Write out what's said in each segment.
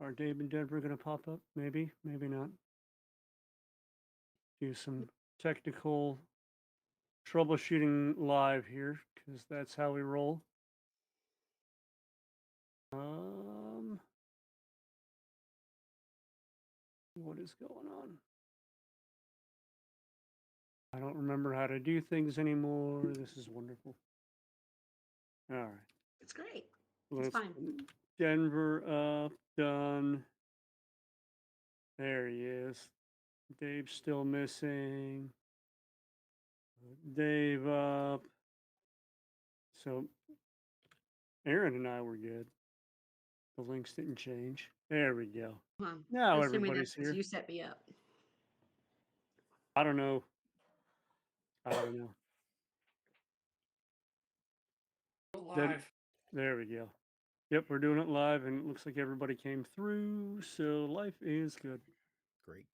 Are Dave and Denver going to pop up? Maybe, maybe not. Do some technical troubleshooting live here because that's how we roll. Um, what is going on? I don't remember how to do things anymore. This is wonderful. All right, It's great. It's let's fine. Denver up, done. There he is. Dave's still missing. Dave up. So Erin and I were good. The links didn't change. There we go. I'm Now assuming everybody's that's because here. you set me up. I don't know. I don't know. Then Live. there we go. Yep, we're doing it live, and it looks like everybody came through. So life is good. Great.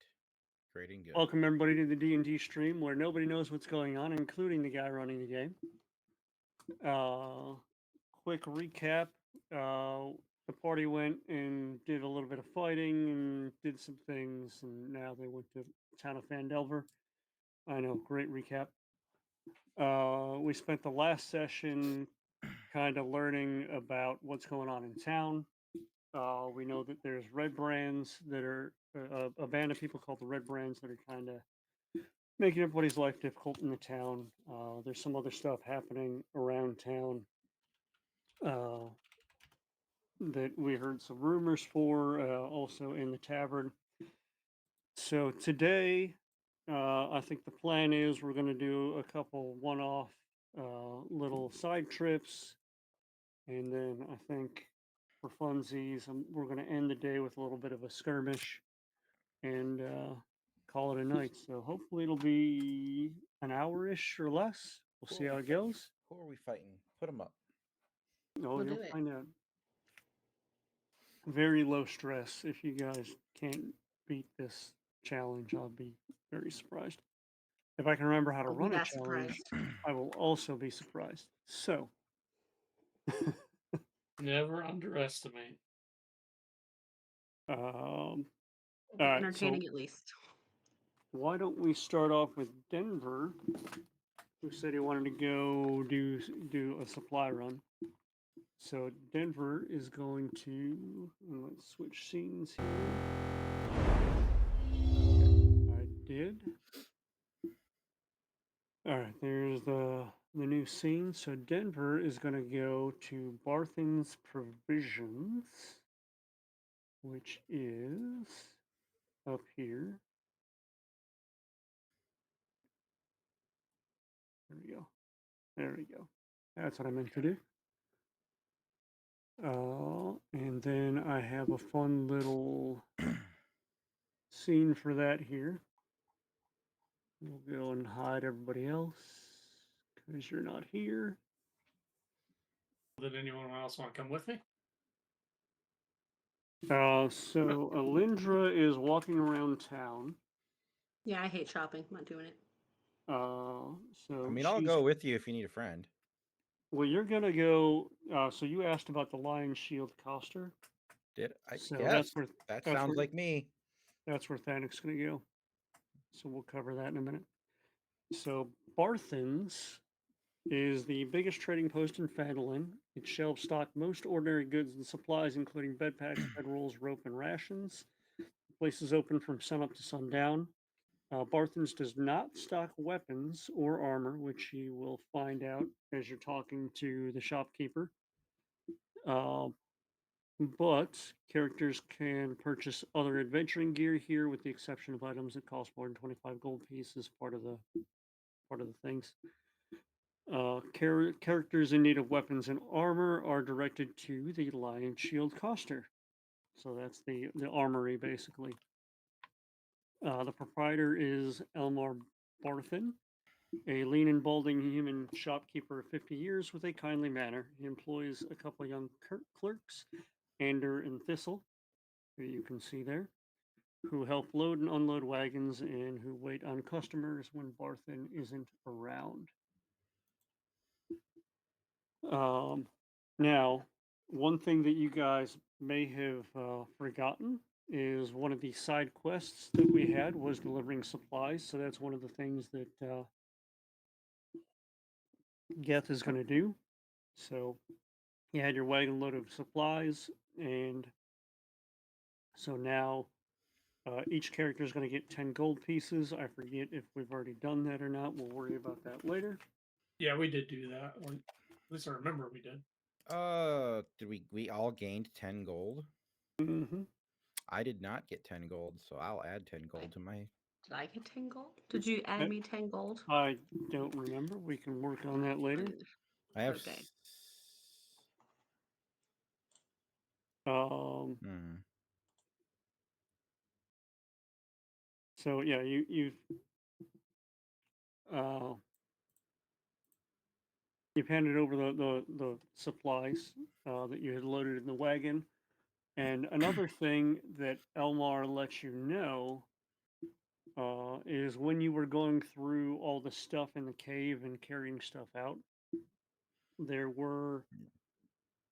Great and good. Welcome everybody to the D&D stream where nobody knows what's going on, including the guy running the game. Uh, quick recap. The party went and did a little bit of fighting and did some things, and now they went to town of Fandelver. I know, great recap. We spent the last session kind of learning about what's going on in town. We know that there's red brands that are a band of people called the Red Brands that are kind of making everybody's life difficult in the town. There's some other stuff happening around town uh, that we heard some rumors for, also in the tavern. So today, I think the plan is we're going to do a couple one-off little side trips, and then I think for funsies, we're going to end the day with a little bit of a skirmish and call it a night. So hopefully it'll be an hour-ish or less. We'll see how it goes. Who are we fighting? Put them up. Oh, We'll you'll do it. find out. Very low stress. If you guys can't beat this challenge, I'll be very surprised. If I can remember how to I'll be run a that challenge, surprised. I will also be surprised. So, Never underestimate. all It'll be right. So entertaining at least. why don't we start off with Denver, who said he wanted to go do a supply run. So Denver is going to let's switch scenes here. I did. All right, there's the new scene. So Denver is going to go to Barthen's Provisions, which is up here. There we go. There we go. That's what I meant to do. And then I have a fun little scene for that here. We'll go and hide everybody else because you're not here. Did anyone else want to come with me? So Alindra is walking around town. Yeah, I hate shopping. I'm not doing it. So I mean, I'll go with you if you need a friend. well, you're gonna go. So you asked about the Lion Shield Coster. Did I? So Yes. That sounds like me. That's where Thanic's gonna go. So we'll cover that in a minute. So Barthen's is the biggest trading post in Fandolin. Its shelves stock most ordinary goods and supplies, including bed packs, bedrolls, rope, and rations. The place is open from sunup to sundown. Barthen's does not stock weapons or armor, which you will find out as you're talking to the shopkeeper. Uh, but characters can purchase other adventuring gear here, with the exception of items that cost more than 25 gold pieces. Part of the things. Characters in need of weapons and armor are directed to the Lion Shield Coster. So that's the armory, basically. The proprietor is Elmar Barthen, a lean and balding human shopkeeper of 50 years with a kindly manner. He employs a couple of young clerks, Ander and Thistle, who you can see there, who help load and unload wagons and who wait on customers when Barthen isn't around. Um, Now, one thing that you guys may have forgotten is one of the side quests that we had was delivering supplies. So that's one of the things that Geth is going to do. So you had your wagon load of supplies, and so now each character is going to get 10 gold pieces. I forget if we've already done that or not. We'll worry about that later. Yeah, we did do that. Or at least I remember we did. Did we all gained 10 gold? Mm-hmm. I did not get 10 gold, so I'll add 10 gold to my. Did I get 10 gold? Did you add me 10 gold? I don't remember. We can work on that later. I have. Okay. Hmm. So yeah, you've uh, you've handed over the supplies that you had loaded in the wagon, and another thing that Elmar lets you know is when you were going through all the stuff in the cave and carrying stuff out, there were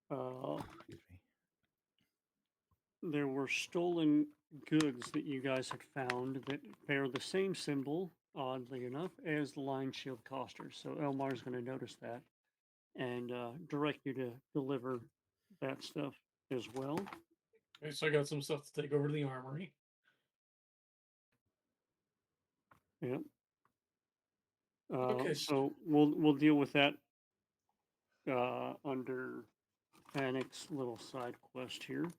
Excuse me. there were stolen goods that you guys had found that bear the same symbol, oddly enough, as the Lion Shield Coster. So Elmar's going to notice that and direct you to deliver that stuff as well. Okay, so I got some stuff to take over to the armory. Yep. Okay. So we'll deal with that under Panic's little side quest here.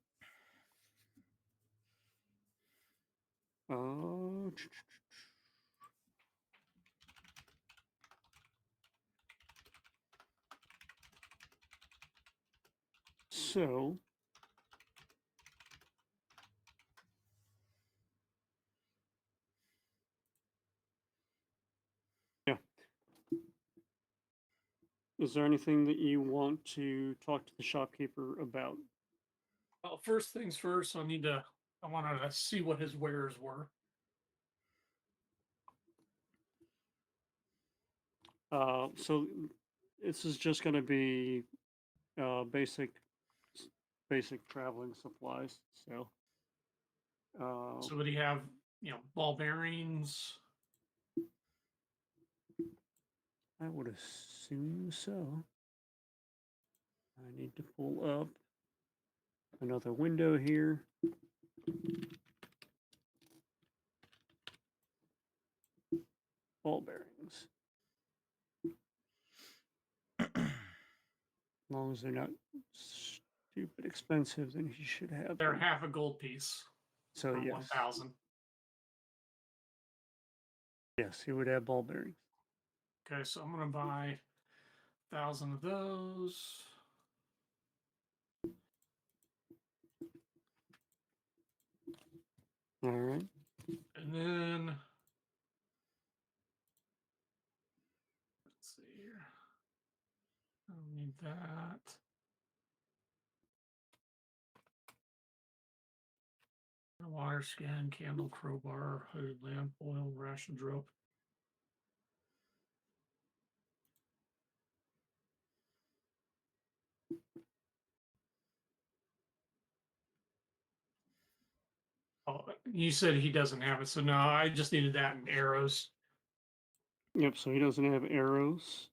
So yeah. Is there anything that you want to talk to the shopkeeper about? Well, first things first, I wanted to see what his wares were. So this is just going to be basic traveling supplies. So So would he have, ball bearings? I would assume so. I need to pull up another window here. Ball bearings. As long as they're not stupid expensive, then he should have They're them. half a gold piece. So for yes. 1,000. Yes, he would have ball bearings. Okay, so I'm gonna buy 1,000 of those. All right. And then let's see here. I don't need that. Water scan, candle, crowbar, hooded lamp, oil, ration rope. Oh, you said he doesn't have it, so no, I just needed that and arrows. Yep, so he doesn't have arrows.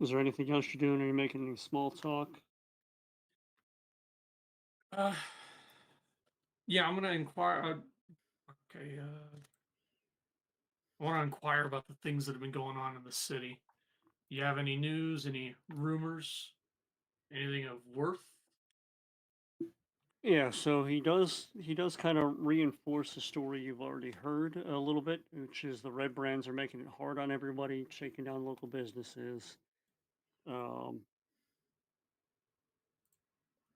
Is there anything else you're doing? Are you making any small talk? Yeah, I'm gonna inquire. Okay, I want to inquire about the things that have been going on in the city. You have any news, any rumors, anything of worth? Yeah, so he does kind of reinforce the story you've already heard a little bit, which is the red brands are making it hard on everybody, shaking down local businesses.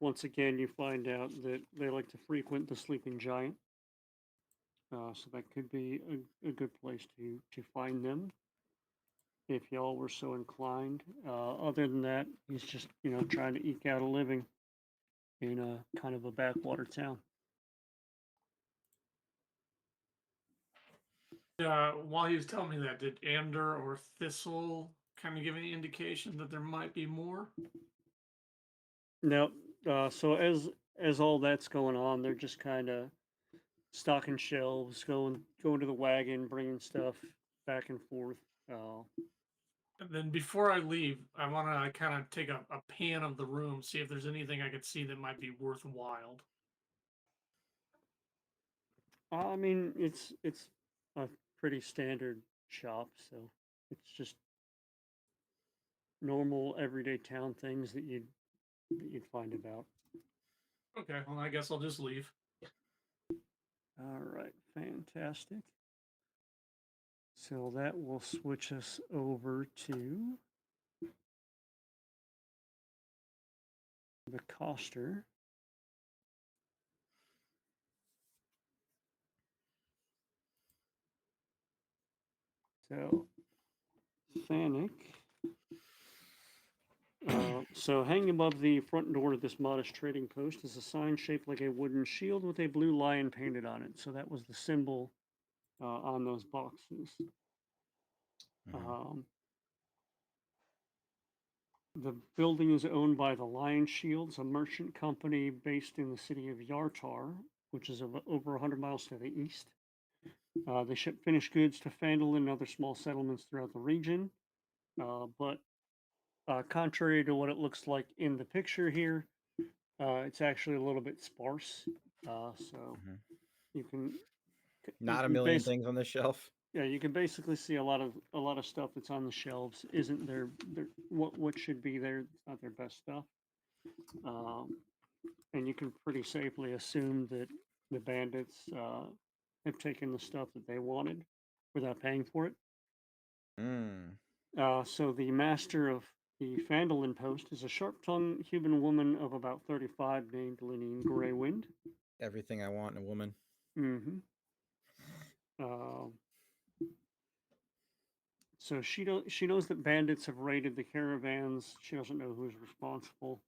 Once again, you find out that they like to frequent the Sleeping Giant. So that could be a good place to find them if y'all were so inclined. Other than that, he's just, trying to eke out a living in a kind of a backwater town. While he was telling me that, did Ander or Thistle kind of give any indication that there might be more? Now, so as all that's going on, they're just kind of stocking shelves, going to the wagon, bringing stuff back and forth. Uh, And then before I leave, I want to kind of take a pan of the room, see if there's anything I could see that might be worthwhile. I mean, it's a pretty standard shop, so it's just normal everyday town things that you'd find about. Okay, well, I guess I'll just leave. All right, fantastic. So that will switch us over to the coster. So, Fanic. So hanging above the front door of this modest trading post is a sign shaped like a wooden shield with a blue lion painted on it. So that was the symbol on those boxes. Um, the building is owned by the Lion Shields, a merchant company based in the city of Yartar, which is over 100 miles to the east. They ship finished goods to Fandle and other small settlements throughout the region. But contrary to what it looks like in the picture here, it's actually a little bit sparse. So you can Not a million things on the shelf. yeah, you can basically see a lot of stuff that's on the shelves isn't their what should be there. It's not their best stuff. And you can pretty safely assume that the bandits have taken the stuff that they wanted without paying for it. Mm. So the master of the Fandolin post is a sharp-tongued human woman of about 35 named Linene Greywind. Everything I want in a woman. Mm-hmm. So she knows that bandits have raided the caravans. She doesn't know who's responsible.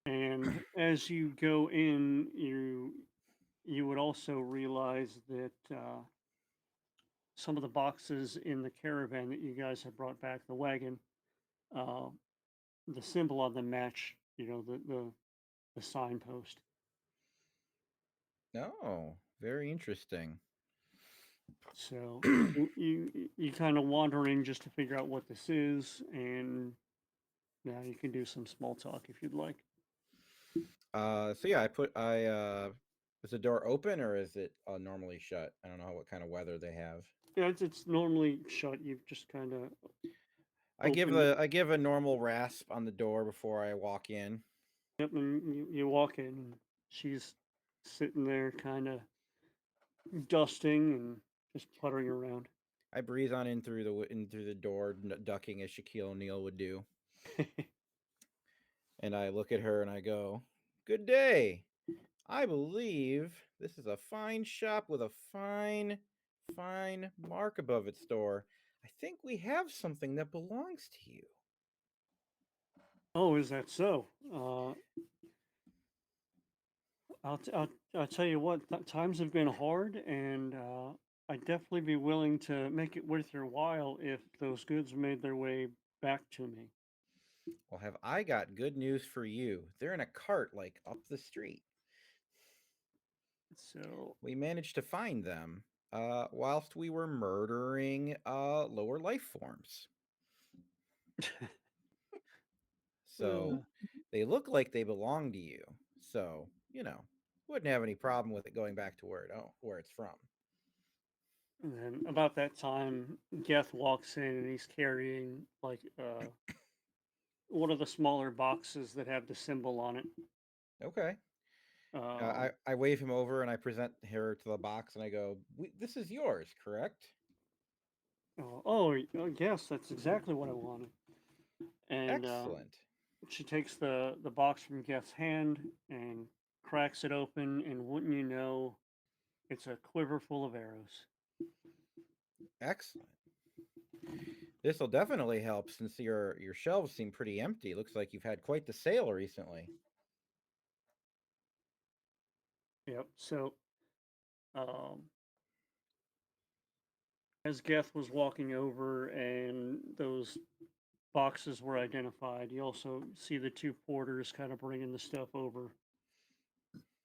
And as you go in, you would also realize that some of the boxes in the caravan that you guys have brought back, the wagon, uh, the symbol on them match, the signpost. Oh, very interesting. So you kind of wander in just to figure out what this is, and now you can do some small talk if you'd like. So yeah, is the door open or is it normally shut? I don't know what kind of weather they have. Yeah, it's normally shut. You've just kind of I open. give a normal rasp on the door before I walk in. Yep, and you walk in, and she's sitting there, kind of dusting and just puttering around. I breeze on in through the door, ducking as Shaquille O'Neal would do, and I look at her and I go, "Good day. I believe this is a fine shop with a fine, fine mark above its door. I think we have something that belongs to you." Oh, is that so? I'll tell you what. Times have been hard, and I'd definitely be willing to make it worth your while if those goods made their way back to me. Well, have I got good news for you? They're in a cart like up the street. So, We managed to find them whilst we were murdering lower life forms. So they look like they belong to you. So, wouldn't have any problem with it going back to where it's from. and then about that time, Geth walks in, and he's carrying like one of the smaller boxes that have the symbol on it. Okay. Um, I wave him over and I present her to the box and I go, "This is yours, correct?" yes, that's exactly what I wanted. And Excellent. she takes the box from Geth's hand and cracks it open, and wouldn't you know, it's a quiver full of arrows. Excellent. This will definitely help since your shelves seem pretty empty. Looks like you've had quite the sale recently. Yep. So, um, as Geth was walking over and those boxes were identified, you also see the two porters kind of bringing the stuff over.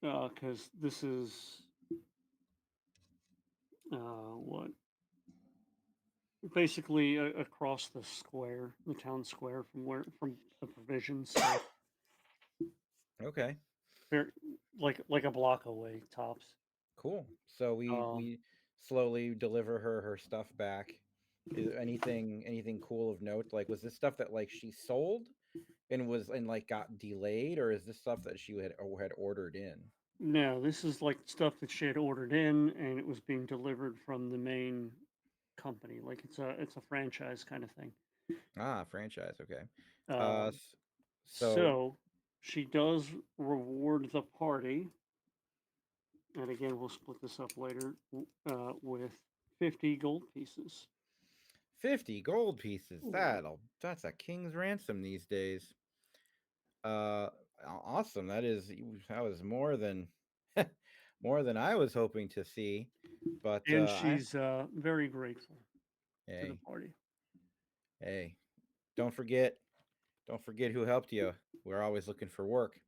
Because this is what basically across the square, the town square from the provisions, so Okay, they're like a block away tops. cool. So we Um, we slowly deliver her stuff back. Is there anything cool of note? Like, was this stuff that like she sold and like got delayed, or is this stuff that she had ordered in? no, this is like stuff that she had ordered in, and it was being delivered from the main company. Like it's a franchise kind of thing. Ah, franchise. Okay. Um, So so she does reward the party, and again, we'll split this up later with 50 gold pieces. 50 gold pieces. Ooh. That's a king's ransom these days. Uh, awesome. That was more than more than I was hoping to see. But And I she's very grateful to the hey party. hey, don't forget don't forget who helped you. We're always looking for work.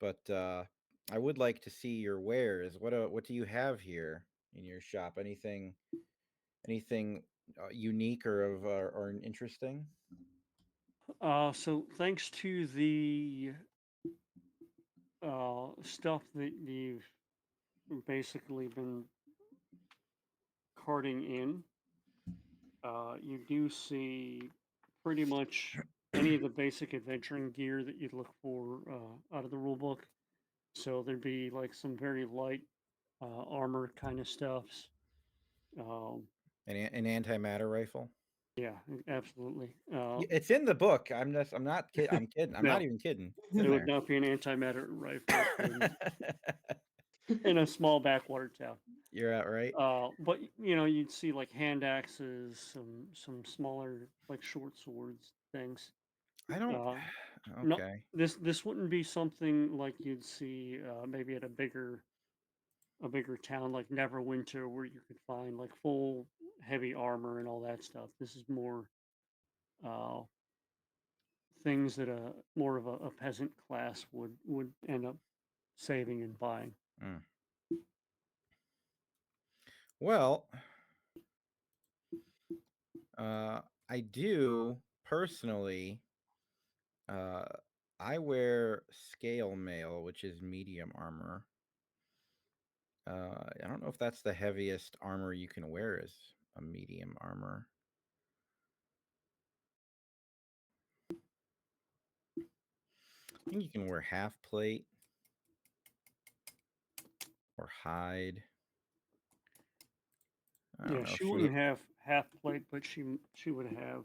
But I would like to see your wares. What do you have here in your shop? Anything unique or or interesting? So thanks to the stuff that you've basically been carting in, you do see pretty much any of the basic adventuring gear that you'd look for out of the rule book. So there'd be like some very light armor kind of stuffs. Um, An antimatter rifle? yeah, absolutely. It's in the book. I'm not kidding. I'm kidding. I'm not No, even kidding. It's it in would there. not be an antimatter rifle in a small backwater town. You're out right. But you'd see like hand axes, some smaller like short swords things. I don't. Uh, no, Okay. this wouldn't be something like you'd see maybe at a bigger town like Neverwinter where you could find like full heavy armor and all that stuff. This is more uh, things that a more of a peasant class would end up saving and buying. Mm. Well, uh, I do personally. Uh, I wear scale mail, which is medium armor. I don't know if that's the heaviest armor you can wear is a medium armor. I think you can wear half plate or hide. I Yeah, don't know if she she wouldn't have half plate, but she would have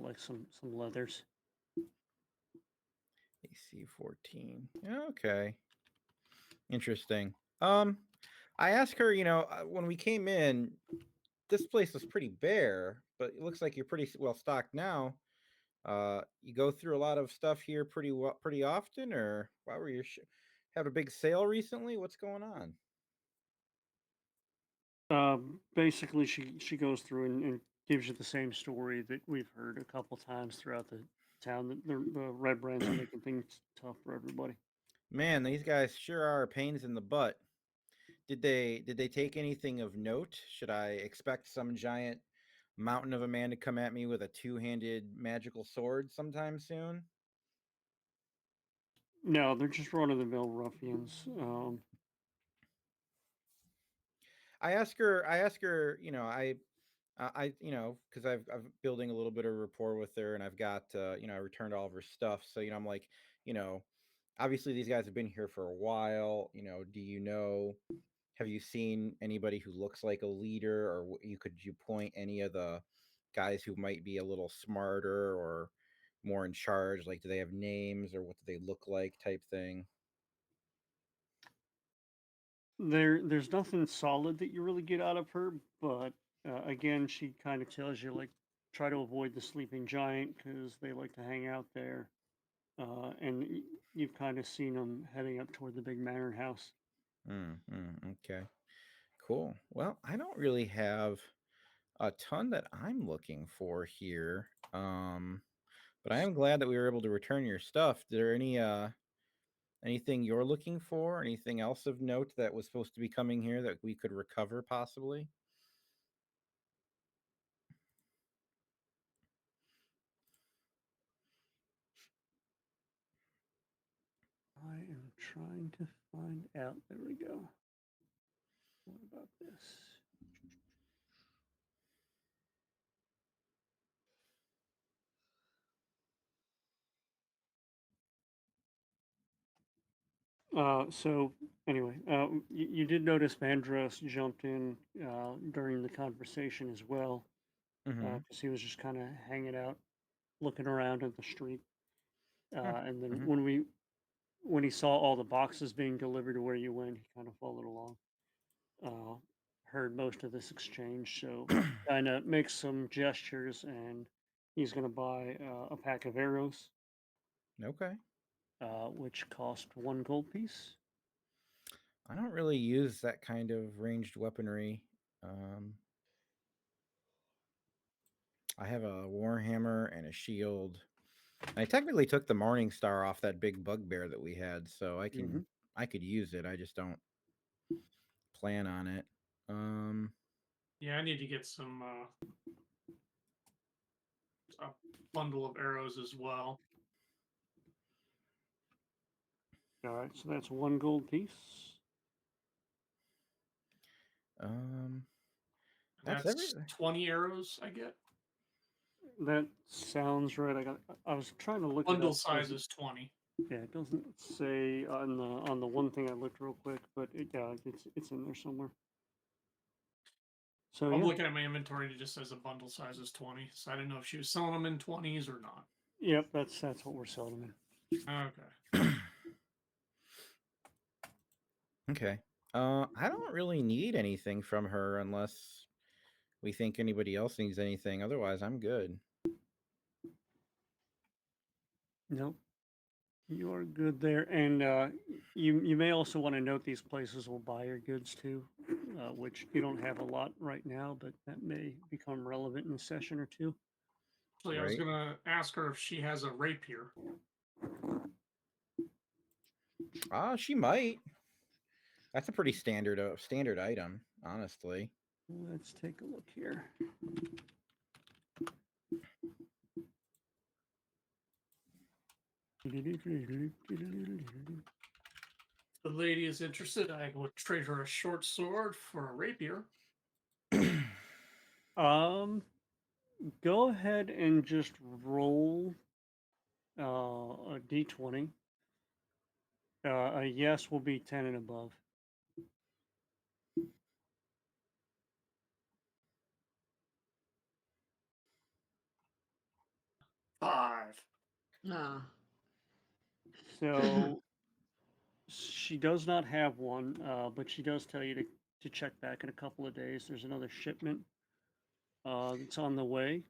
like some leathers. AC 14. Okay. Interesting. I asked her, when we came in, this place was pretty bare, but it looks like you're pretty well stocked now. You go through a lot of stuff here pretty often, or why were you have a big sale recently? What's going on? Basically, she goes through and gives you the same story that we've heard a couple times throughout the town. That the red brands are making things tough for everybody. Man, these guys sure are pains in the butt. Did they take anything of note? Should I expect some giant mountain of a man to come at me with a two-handed magical sword sometime soon? No, they're just run of the mill ruffians. I ask her, because I've building a little bit of rapport with her, and I've got, I returned all of her stuff. So, I'm like, you know, obviously these guys have been here for a while. Have you seen anybody who looks like a leader, or could you point any of the guys who might be a little smarter or more in charge? Like, do they have names or what do they look like, type thing? There's nothing solid that you really get out of her, but again, she kind of tells you like try to avoid the sleeping giant because they like to hang out there. and you've kind of seen them heading up toward the big manor house. Okay. Cool. Well, I don't really have a ton that I'm looking for here. But I am glad that we were able to return your stuff. Is there anything you're looking for? Anything else of note that was supposed to be coming here that we could recover possibly? I am trying to find out. There we go. What about this? So anyway, you did notice Vandross jumped in during the conversation as well, Mm-hmm. because he was just kind of hanging out, looking around at the street. Huh. And then Mhm. when he saw all the boxes being delivered to where you went, he kind of followed along. Uh, Heard most of this exchange, so kind of makes some gestures, and he's going to buy a pack of arrows, Okay. which cost 1 gold piece. I don't really use that kind of ranged weaponry. Um, I have a warhammer and a shield. I technically took the Morning Star off that big bugbear that we had, so Hmm. I could use it. I just don't plan on it. Um, Yeah, I need to get some a bundle of arrows as well. All right, so that's 1 gold piece. um, And that's that's everything. 20 arrows I get. That sounds right. I was trying to look it Bundle up. size is 20. Yeah, it doesn't say on the one thing I looked real quick, but it's in there somewhere. So I'm yeah, looking at my inventory and it just says a bundle size is 20. So I didn't know if she was selling them in 20s or not. yep, that's what we're selling them in. Okay. Okay. I don't really need anything from her unless we think anybody else needs anything. Otherwise, I'm good. Nope, you are good there, and you may also want to note these places will buy your goods too, which you don't have a lot right now, but that may become relevant in a session or two. Actually, I was Right. going to ask her if she has a rapier. She might. That's a pretty standard item, honestly. Let's take a look here. The lady is interested. I would trade her a short sword for a rapier. Um, Go ahead and just roll a d20. A yes will be 10 and above. Five. No. So she does not have one, but she does tell you to check back in a couple of days. There's another shipment that's on the way,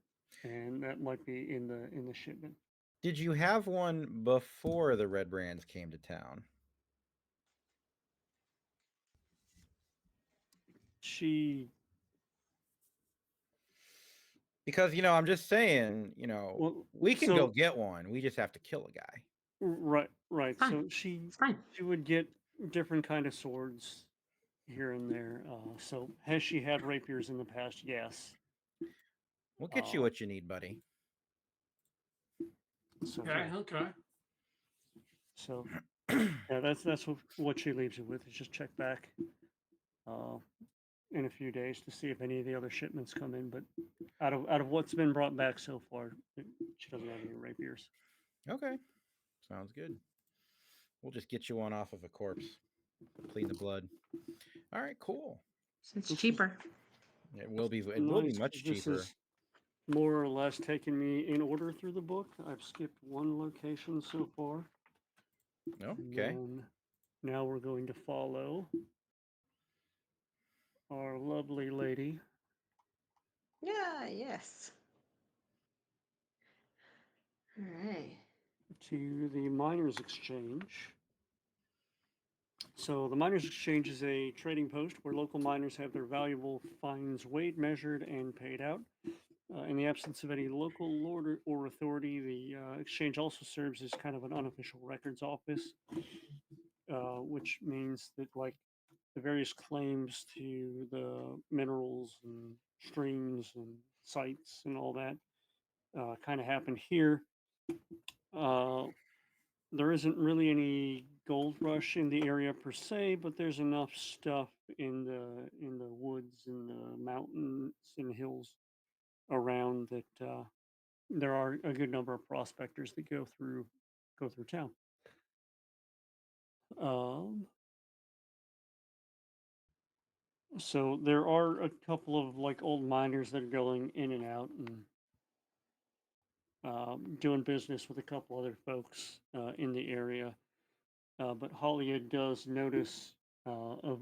and that might be in the shipment. Did you have one before the Red Brands came to town? She Because, I'm just saying, well, we can go so get one. We just have to kill a guy. right. Fine. So It's fine. she would get different kind of swords here and there. So has she had rapiers in the past? Yes. We'll get you Uh, what you need, buddy. so Okay, yeah. okay. So yeah, that's what she leaves you with. Is just check back uh, in a few days to see if any of the other shipments come in. But out of what's been brought back so far, she doesn't have any rapiers. Okay. Sounds good. We'll just get you one off of a corpse. Clean the blood. All right, cool. It's This is cheaper. It will be nice. much This cheaper. is more or less taking me in order through the book. I've skipped one location so far. Oh, And okay. then now we're going to follow our lovely lady. Yeah, yes. All right. to the Miners Exchange. So the Miners Exchange is a trading post where local miners have their valuable finds weighed, measured, and paid out. In the absence of any local lord or authority, the exchange also serves as kind of an unofficial records office, which means that like the various claims to the minerals and streams and sites and all that kind of happen here. Uh, there isn't really any gold rush in the area per se, but there's enough stuff in the woods and the mountains and hills around that there are a good number of prospectors that go through town. Um, so there are a couple of like old miners that are going in and out and doing business with a couple other folks in the area. But Halia does notice a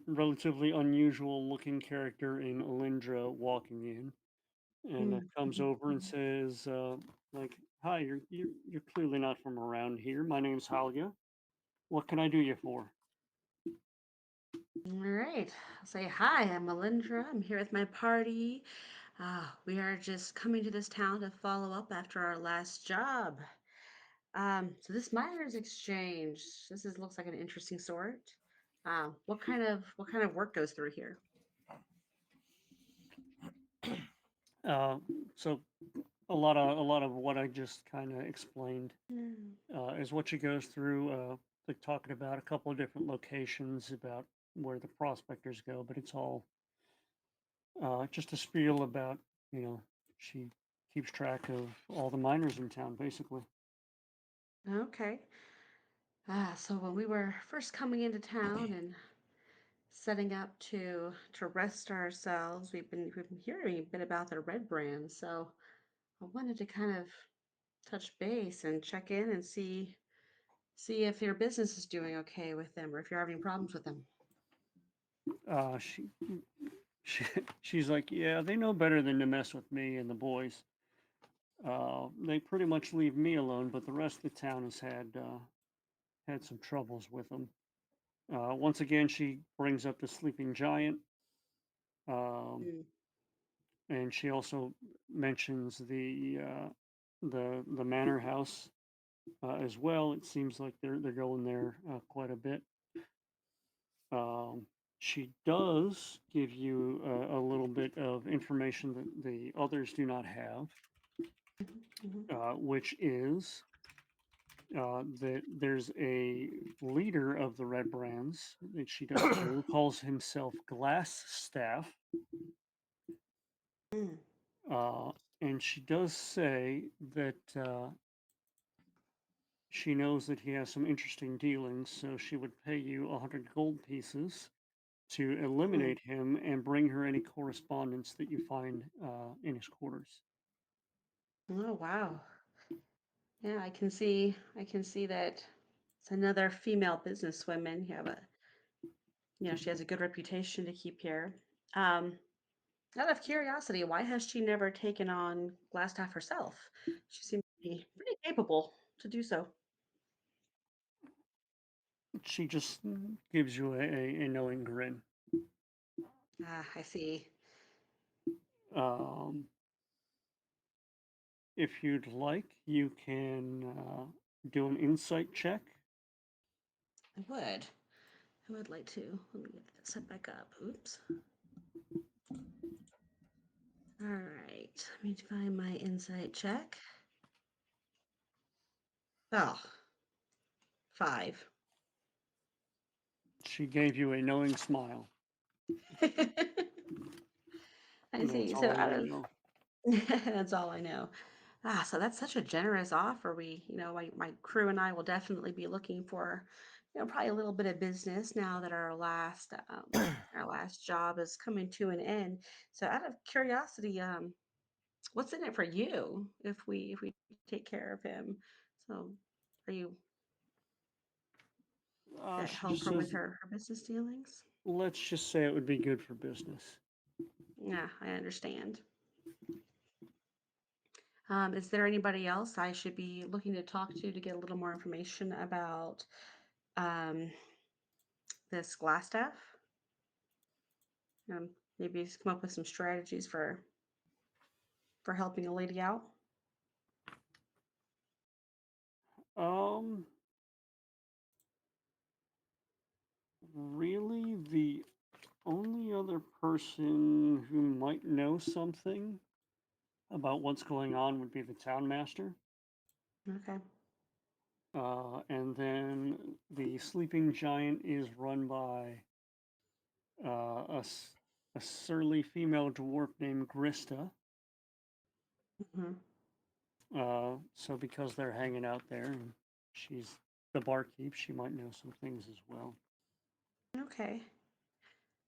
relatively unusual looking character in Alindra walking in, and comes over and says, like, "Hi, you're clearly not from around here. My name's Halia. What can I do you for?" All right. I'll say hi. I'm Melindra. I'm here with my party. We are just coming to this town to follow up after our last job. So this miners exchange. Looks like an interesting sort. What kind of work goes through here? Uh, so a lot of what I just kind of explained is what she goes through, like talking about a couple of different locations about where the prospectors go, but it's all just a spiel about, you know, she keeps track of all the miners in town, basically. Okay. So when we were first coming into town and setting up to rest ourselves, we've been hearing a bit about the red brand. So I wanted to kind of touch base and check in and see if your business is doing okay with them or if you're having problems with them. Uh, she, she's like, yeah, they know better than to mess with me and the boys. They pretty much leave me alone, but the rest of the town has had some troubles with them. Once again, she brings up the sleeping giant, um, Mm. and she also mentions the manor house as well. It seems like they're going there quite a bit. Um, she does give you a little bit of information that the others do not have, Mhm. which is that there's a leader of the Red Brands that she doesn't know, calls himself Glass Staff. Mm. Uh, and she does say that she knows that he has some interesting dealings, so she would pay you 100 gold pieces to Mm. eliminate him and bring her any correspondence that you find in his quarters. Oh wow. Yeah, I can see that it's another female businesswoman. She has a good reputation to keep here. Um, Out of curiosity, why has she never taken on Glassstaff herself? She seems to be pretty capable to do so. She just gives you a knowing grin. Ah, I see. Um, if you'd like, you can do an insight check. I would. I would like to. Let me get that set back up. Oops. All right. Let me find my insight check. Oh, 5. She gave you a knowing smile. I And that's see. So all out you of know. that's all I know. So that's such a generous offer. My crew and I will definitely be looking for, probably a little bit of business now that our last job is coming to an end. So out of curiosity, what's in it for you if we take care of him? So are you to She help just her with says, her business dealings? let's just say it would be good for business. Yeah, I understand. Is there anybody else I should be looking to talk to get a little more information about um, this glass staff? Um, Maybe come up with some strategies for helping a lady out. Um, really, the only other person who might know something about what's going on would be the town master. Okay. And then the sleeping giant is run by a surly female dwarf named Grista. Hmm. So because they're hanging out there and she's the barkeep, she might know some things as well. Okay.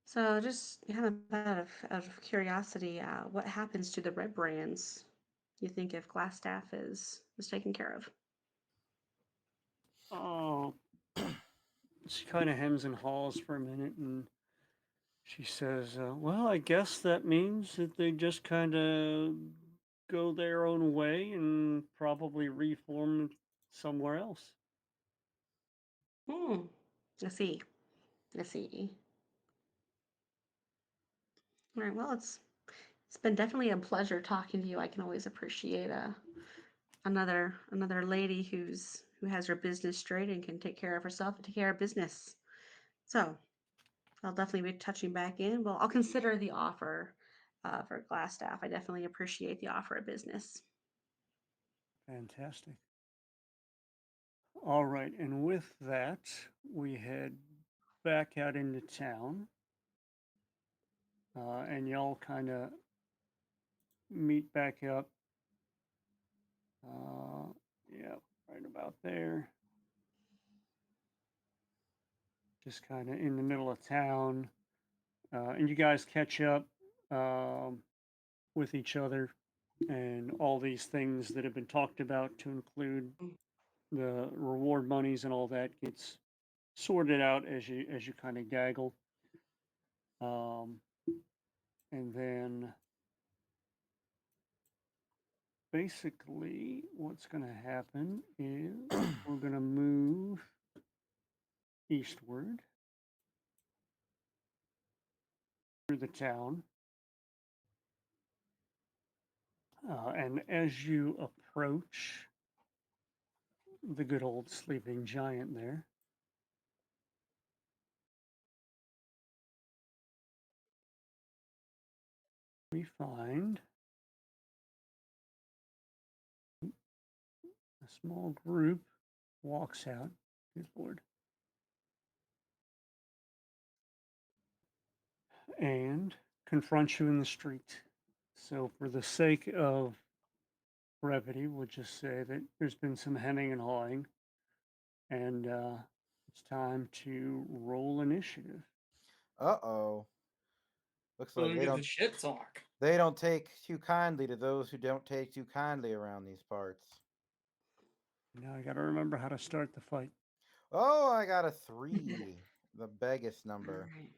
So just kind of out of curiosity, what happens to the red brands? You think if glass staff is taken care of? Oh, she kind of hems and haws for a minute and she says, well, I guess that means that they just kind of go their own way and probably reform somewhere else. Hmm. I see. I see. All right. Well, it's been definitely a pleasure talking to you. I can always appreciate another lady who has her business straight and can take care of herself and take care of business. So I'll definitely be touching back in. Well, I'll consider the offer for glass staff. I definitely appreciate the offer of business. Fantastic. All right, and with that, we head back out into town, and y'all kind of meet back up. Uh, yeah, right about there. Just kind of in the middle of town, and you guys catch up um, with each other and all these things that have been talked about to include Mm. the reward monies and all that gets sorted out as you kind of gaggle. Um, and then basically what's going to happen is we're going to move eastward through the town. And as you approach the good old sleeping giant there, we find a small group walks out. Good Lord. And confronts you in the street. So, for the sake of brevity, we'll just say that there's been some hemming and hawing, and it's time to roll initiative. Uh-oh. Looks So like we get the shit talk. they don't take too kindly to those who don't take too kindly around these parts. Now I got to remember how to start the fight. Oh, I got a 3. The biggest All number. right.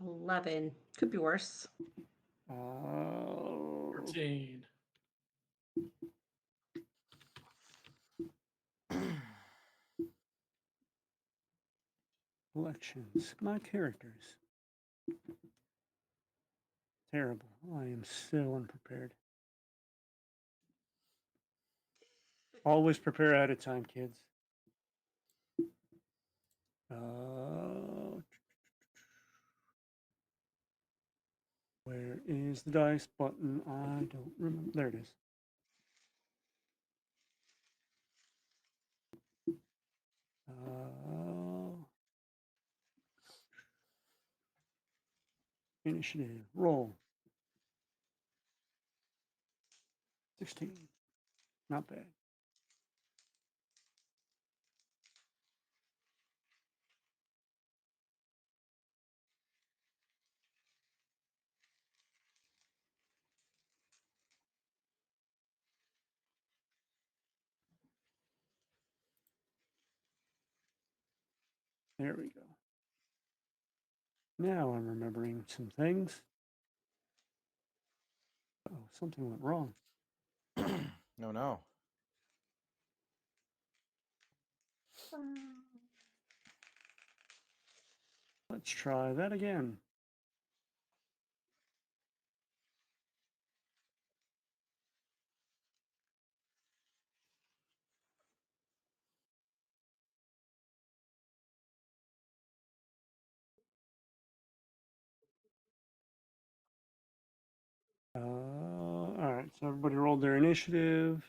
11. Could be worse. 14. Collections. My characters. Terrible. I am so unprepared. Always prepare ahead of time, kids. Where is the dice button? I don't remember. There it is. Initiative. Roll. 16. Not bad. There we go. Now I'm remembering some things. Oh, something went wrong. No, no. Let's try that again. All right, so everybody rolled their initiative.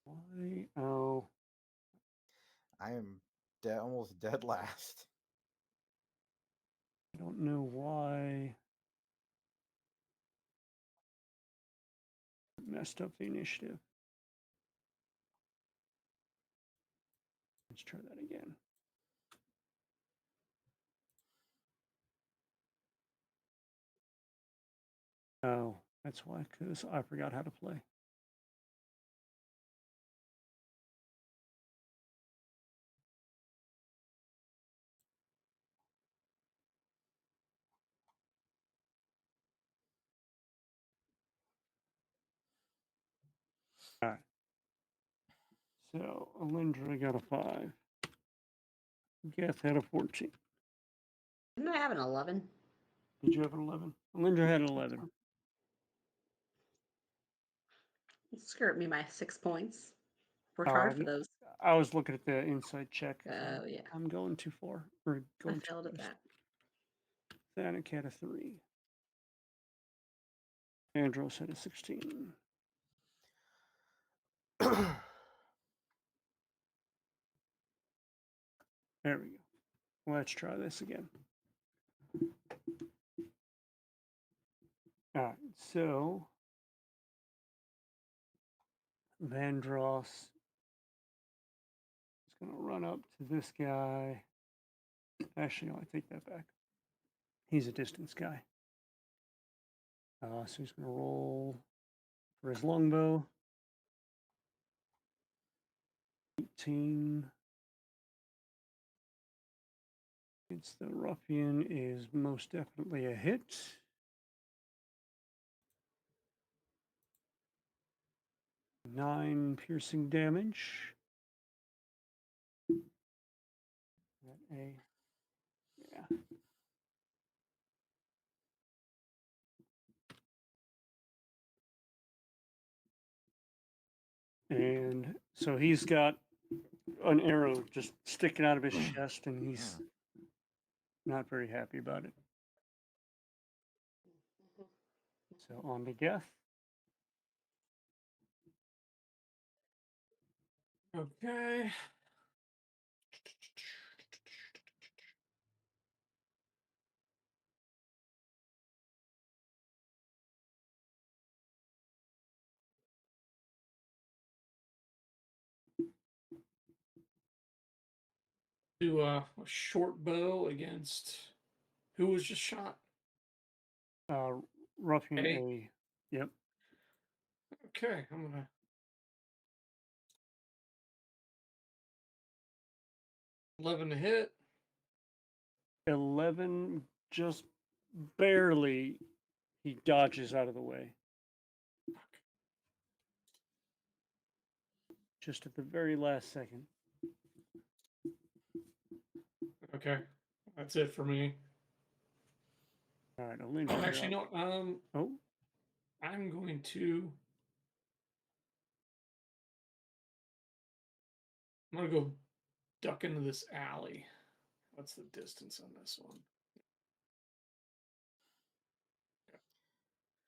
Why? Oh, I am almost dead last. I don't know why. Messed up the initiative. Let's try that again. Oh, that's why, because I forgot how to play. All right. So Alindra got a 5. Geth had a 14. Didn't I have an 11? Did you have an 11? Alindra had an 11. Skirt me my 6 points. Worked hard for those. I was looking at the inside check. Oh, yeah. I'm going too far. Or I going too failed at fast. that. Thanik had a 3. Andros had a 16. There we go. Let's try this again. All right, so Vandross is going to run up to this guy. Actually, no, I take that back. He's a distance guy. So he's going to roll for his longbow. 18. It's the ruffian is most definitely a hit. Nine piercing damage. Yeah. And so he's got an arrow just sticking out of his chest, and he's not very happy about it. So on to Geth. Okay. Do a short bow against who was just shot? Ruffian A. A. Yep. Okay, I'm gonna. $11 to hit. 11, just barely. He dodges out of the way. Just at the very last second. Okay, that's it for me. All right, Alindra. Actually, no. Oh, I'm going to. I'm gonna go duck into this alley. What's the distance on this one?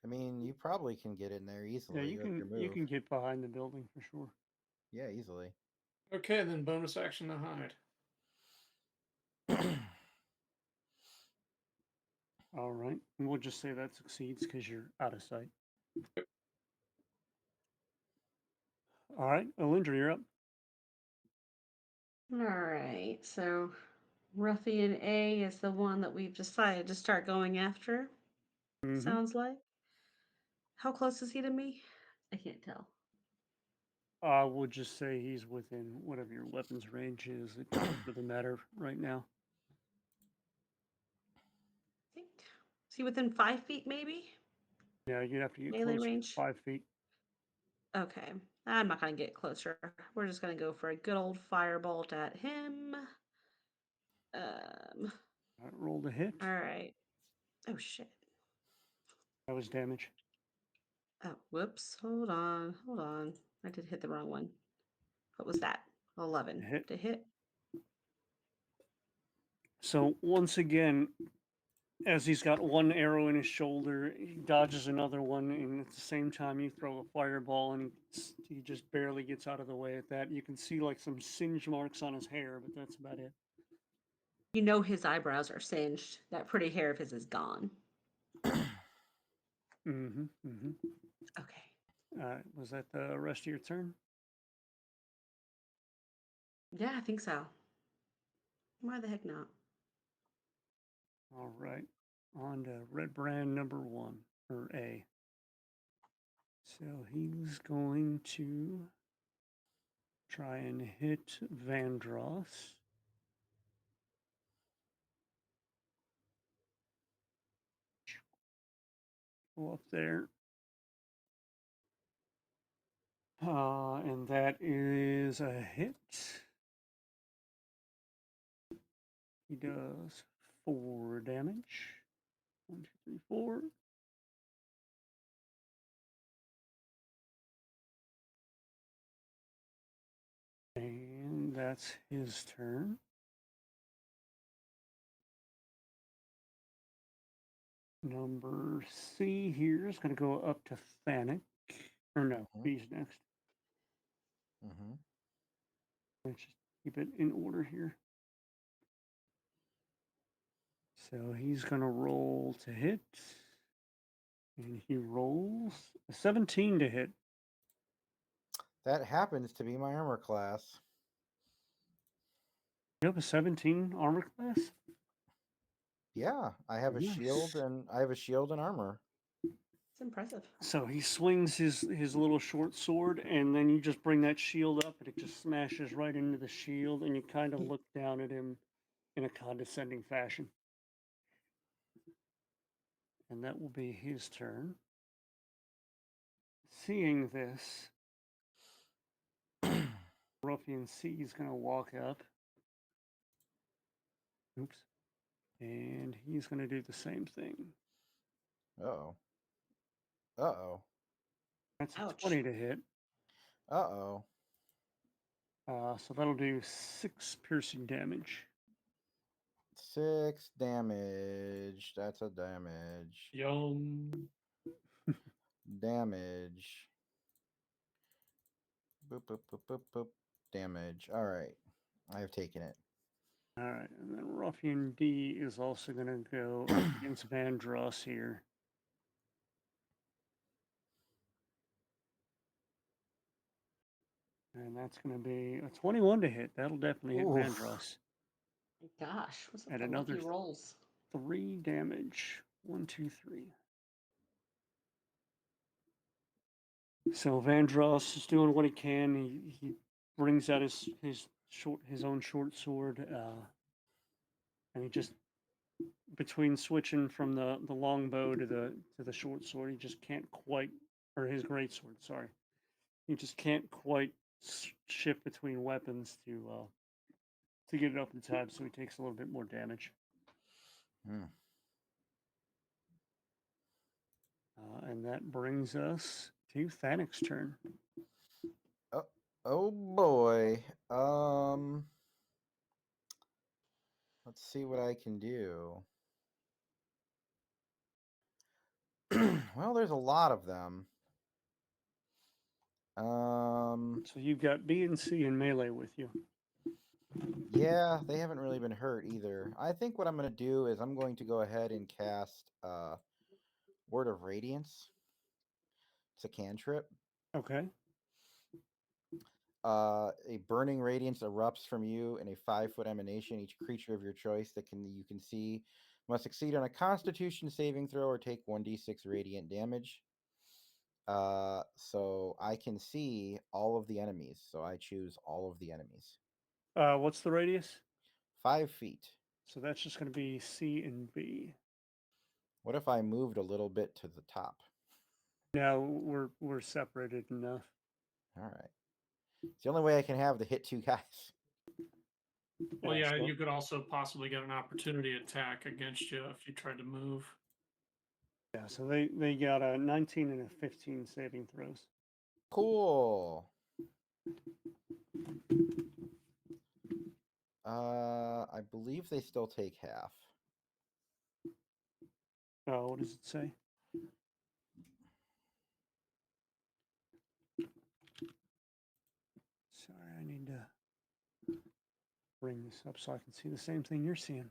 I mean, you probably can get in there easily yeah, you with your can move. get behind the building for sure. Yeah, easily. Okay, then bonus action to hide. All right, and we'll just say that succeeds because you're out of sight. All right, Alindra, you're up. All right, so Ruffian A is the one that we've decided to start going after. Mhm. Sounds like. How close is he to me? I can't tell. I would just say he's within whatever your weapon's range is. It doesn't really matter right now. I think. Is he within 5 feet, maybe? Yeah, you'd have to get Melee closer to range? 5 feet. Okay. I'm not going to get closer. We're just going to go for a good old firebolt at him. Roll the hit. All right. Oh, shit. That was damage. Oh, whoops. Hold on. Hold on. I did hit the wrong one. What was that? 11 Hit. to hit. So once again, as he's got one arrow in his shoulder, he dodges another one, and at the same time you throw a fireball, and he just barely gets out of the way at that. You can see like some singe marks on his hair, but that's about it. You know his eyebrows are singed. That pretty hair of his is gone. Mm-hmm. Mm-hmm. Okay. Was that the rest of your turn? Yeah, I think so. Why the heck not? All right. On to red brand number 1, or A. So he's going to try and hit Vandross. Go up there. And that is a hit. He does 4 damage. 1, 2, 3, 4. And that's his turn. Number C here is going to go up to Thanic. Or no, B's next. Mm-hmm. Let's just keep it in order here. So he's going to roll to hit. And he rolls a 17 to hit. That happens to be my armor class. You have a 17 armor class? Yeah, I have a shield Nice. and I have a shield and armor. It's impressive. So he swings his little short sword, and then you just bring that shield up, and it just smashes right into the shield, and you kind of look down at him in a condescending fashion. And that will be his turn. Seeing this, Ruffian C is going to walk up. Oops. And he's going to do the same thing. Uh-oh. Uh-oh. That's a Ouch. 20 to hit. Uh-oh. So that'll do 6 piercing damage. 6 damage. That's a damage. Yum. Damage. Boop, boop, boop, boop, boop. Damage. All right. I have taken it. All right, and then Ruffian D is also going to go up against Vandross here. And that's going to be a 21 to hit. That'll definitely hit Oof. Vandross. My gosh, what's up At with the another lucky rolls? 3 damage. 1, 2, 3. So Vandross is doing what he can. He brings out his own short sword, and he just, between switching from the longbow to the short sword, he just can't quite, or his great sword, sorry, he just can't quite shift between weapons to get it up in time. So he takes a little bit more damage. Hmm. And that brings us to Thanic's turn. Oh boy. Let's see what I can do. Well, there's a lot of them. So you've got B and C in melee with you. Yeah, they haven't really been hurt either. I think what I'm going to do is I'm going to go ahead and cast Word of Radiance. It's a cantrip. Okay. A burning radiance erupts from you in a 5-foot emanation. Each creature of your choice that you can see must succeed on a Constitution saving throw or take 1d6 radiant damage. So I can see all of the enemies. So I choose all of the enemies. What's the radius? 5 feet. So that's just going to be C and B. What if I moved a little bit to the top? Now we're separated enough. All right. It's the only way I can have to hit 2 guys. Well, yeah, so- you could also possibly get an opportunity attack against you if you tried to move. Yeah, so they got a 19 and a 15 saving throws. Cool. I believe they still take half. What does it say? Sorry, I need to bring this up so I can see the same thing you're seeing.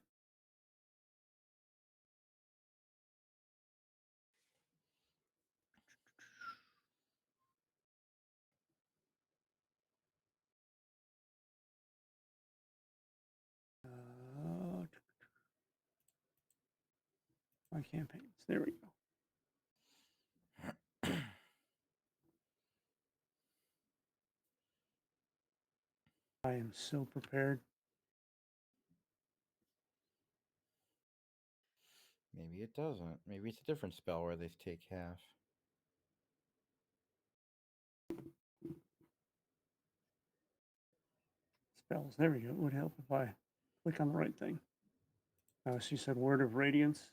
My campaigns. There we go. I am so prepared. Maybe it doesn't. Maybe it's a different spell where they take half. Spells. There we go. It would help if I click on the right thing. So you said Word of Radiance.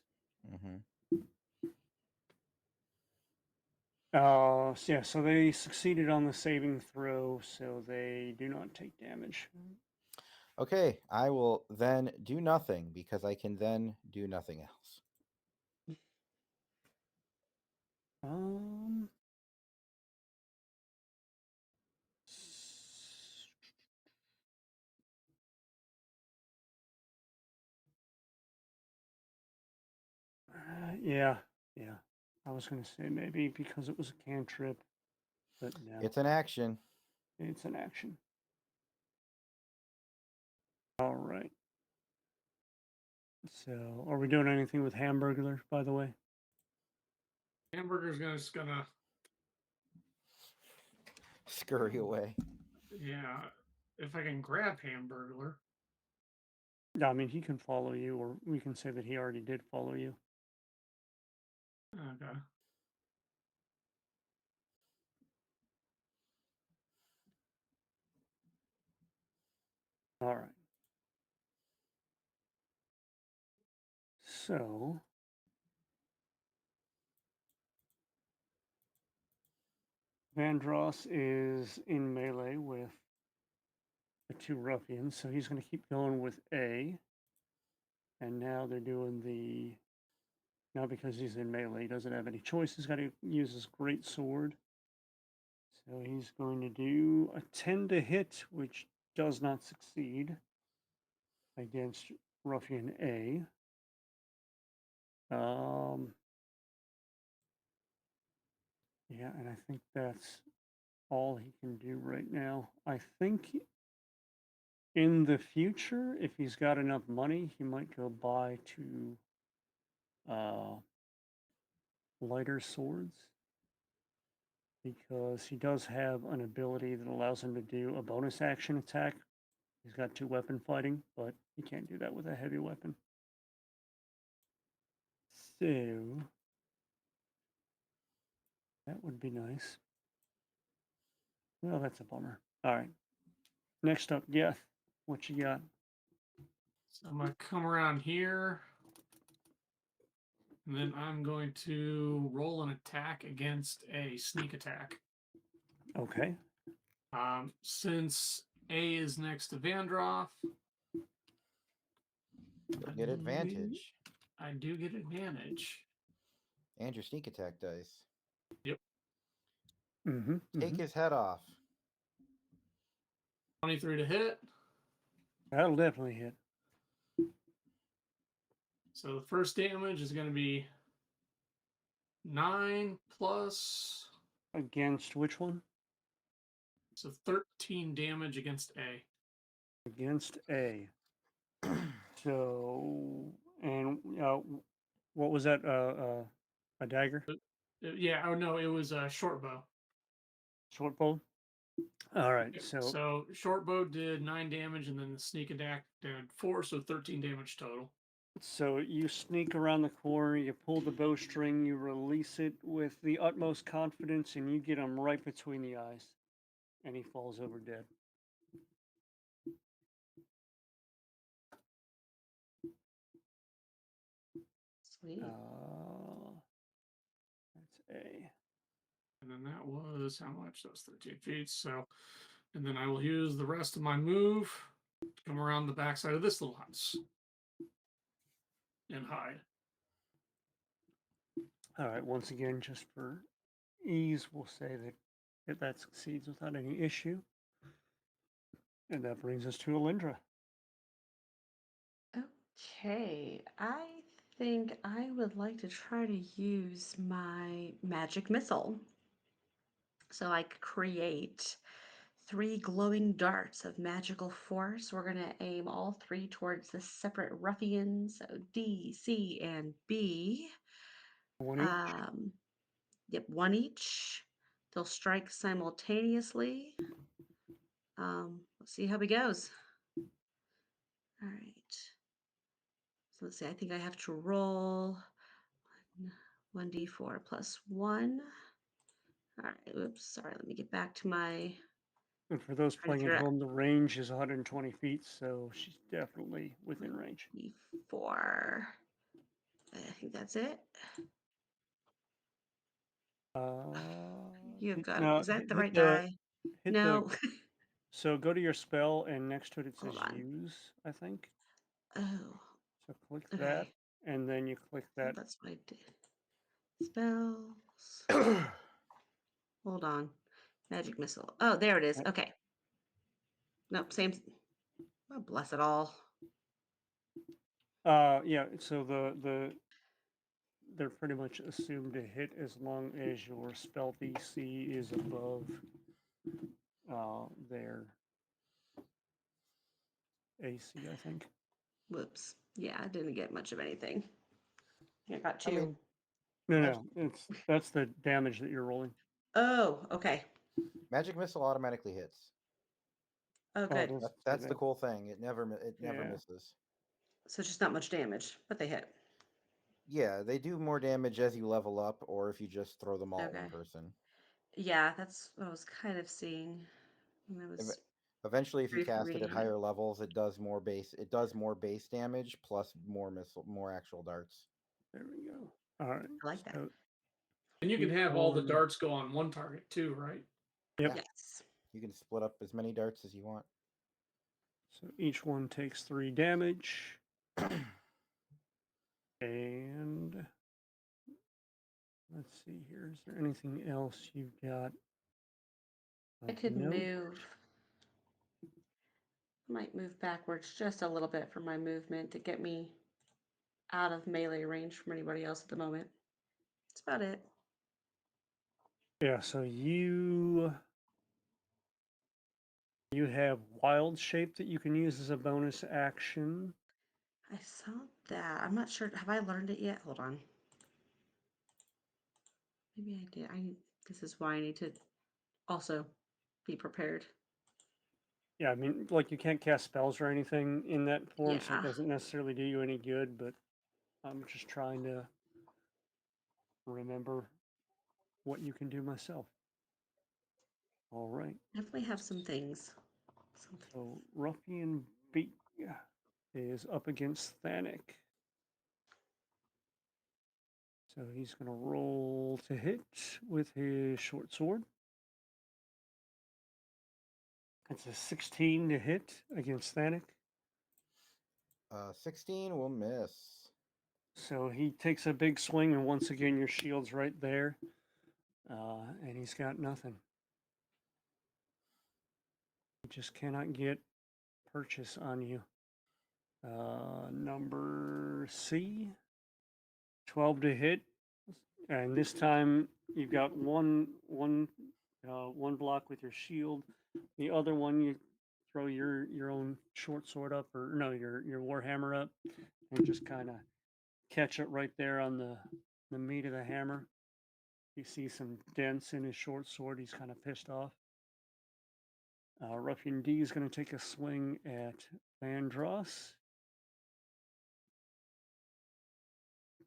Mm-hmm. So yeah, so they succeeded on the saving throw, so they do not take damage. Okay, I will then do nothing because I can then do nothing else. Um, yeah, yeah. I was going to say maybe because it was a cantrip, but no, It's an action. it's an action. All right. So, are we doing anything with Hamburglar, by the way? Hamburger's just gonna, Scurry away. yeah. If I can grab Hamburglar, Yeah, I mean, he can follow you, or we can say that he already did follow you. okay. All right. So, Vandross is in melee with the 2 ruffians, so he's going to keep going with A. And now they're doing the. Now, because he's in melee, he doesn't have any choice. He's got to use his great sword. So he's going to do a 10 to hit, which does not succeed against Ruffian A. Yeah, and I think that's all he can do right now. I think in the future, if he's got enough money, he might go buy 2 lighter swords, because he does have an ability that allows him to do a bonus action attack. He's got 2 weapon fighting, but he can't do that with a heavy weapon. So that would be nice. Well, that's a bummer. All right. Next up, Geth. What you got? So I'm gonna come around here, and then I'm going to roll an attack against a sneak attack. Okay. Since A is next to Vandroth, You'll get advantage. I do get advantage. And your sneak attack dice. Yep. Take his head off. 23 to hit. That'll definitely hit. So the first damage is going to be 9 plus. Against which one? So 13 damage against A. Against A. So, and what was that? A dagger? Yeah. Oh no, it was a short bow. Short bow. All right. Yep. So So short bow did 9 damage, and then the sneak attack did 4, so 13 damage total. so you sneak around the corner, you pull the bowstring, you release it with the utmost confidence, and you get him right between the eyes, and he falls over dead. Sweet. That's A. And then that was how much? That was 13 feet. So, and then I will use the rest of my move to come around the backside of this little house and hide. All right. Once again, just for ease, we'll say that succeeds without any issue. And that brings us to Alindra. Okay, I think I would like to try to use my magic missile. So I could create 3 glowing darts of magical force. We're going to aim all 3 towards the separate ruffians, so D, C, and B. One each. Yep, 1 each. They'll strike simultaneously. Let's see how it goes. All right. So let's see, I think I have to roll 1d4 plus 1. All right, oops, sorry, let me get back to my, And for those trying to playing at figure out home, the range is 120 feet, so she's definitely within range. d4. I think that's it. You've got, No, is that the hit right die? the. No. So go to your spell, and next to it it says Hold on. use, I think. Oh, So click that, okay. and then you click I thought that. that's what I did. Spells. Hold on. Magic missile. Oh, there it is. Okay. Nope, same. Oh, bless it all. Yeah. So they're pretty much assumed to hit as long as your spell DC is above their AC, I think. Whoops. Yeah, I didn't get much of anything. I got I 2. mean, No, that's the damage that you're rolling. Oh, okay. magic missile automatically hits. Oh, Oh, it good. doesn't say That's the that. cool thing. It never Yeah. misses. So it's just not much damage, but they hit. Yeah, they do more damage as you level up, or if you just throw them all at one Okay. person. Yeah, that's what I was kind of seeing. And it Ev- was Eventually, if you 3 for cast it at reading it. higher levels, it does more base. It does more base damage plus more actual darts. There we go. All right. I like that. So And you can each have all the one- darts go on one target too, right? Yep. Yeah. Yes. You can split up as many darts as you want. So each one takes 3 damage. And let's see here. Is there anything else you've got? I could note? move. Might move backwards just a little bit for my movement to get me out of melee range from anybody else at the moment. That's about it. Yeah, so you have wild shape that you can use as a bonus action. I saw that. I'm not sure. Have I learned it yet? Hold on. Maybe I did. This is why I need to also be prepared. Yeah, I mean, like you can't cast spells or anything in that form, so it Yeah. doesn't necessarily do you any good, but I'm just trying to remember what you can do myself. All right. Definitely have some things. So Ruffian B is up against Thanic. So he's going to roll to hit with his short sword. It's a 16 to hit against Thanic. 16 will miss. So he takes a big swing, and once again, your shield's right there. And he's got nothing. He just cannot get purchase on you. Number C, 12 to hit. And this time you've got one block with your shield. The other one you throw your own short sword up, or no, your warhammer up, and just kind of catch it right there on the meat of the hammer. You see some dents in his short sword. He's kind of pissed off. Ruffian D is going to take a swing at Vandross.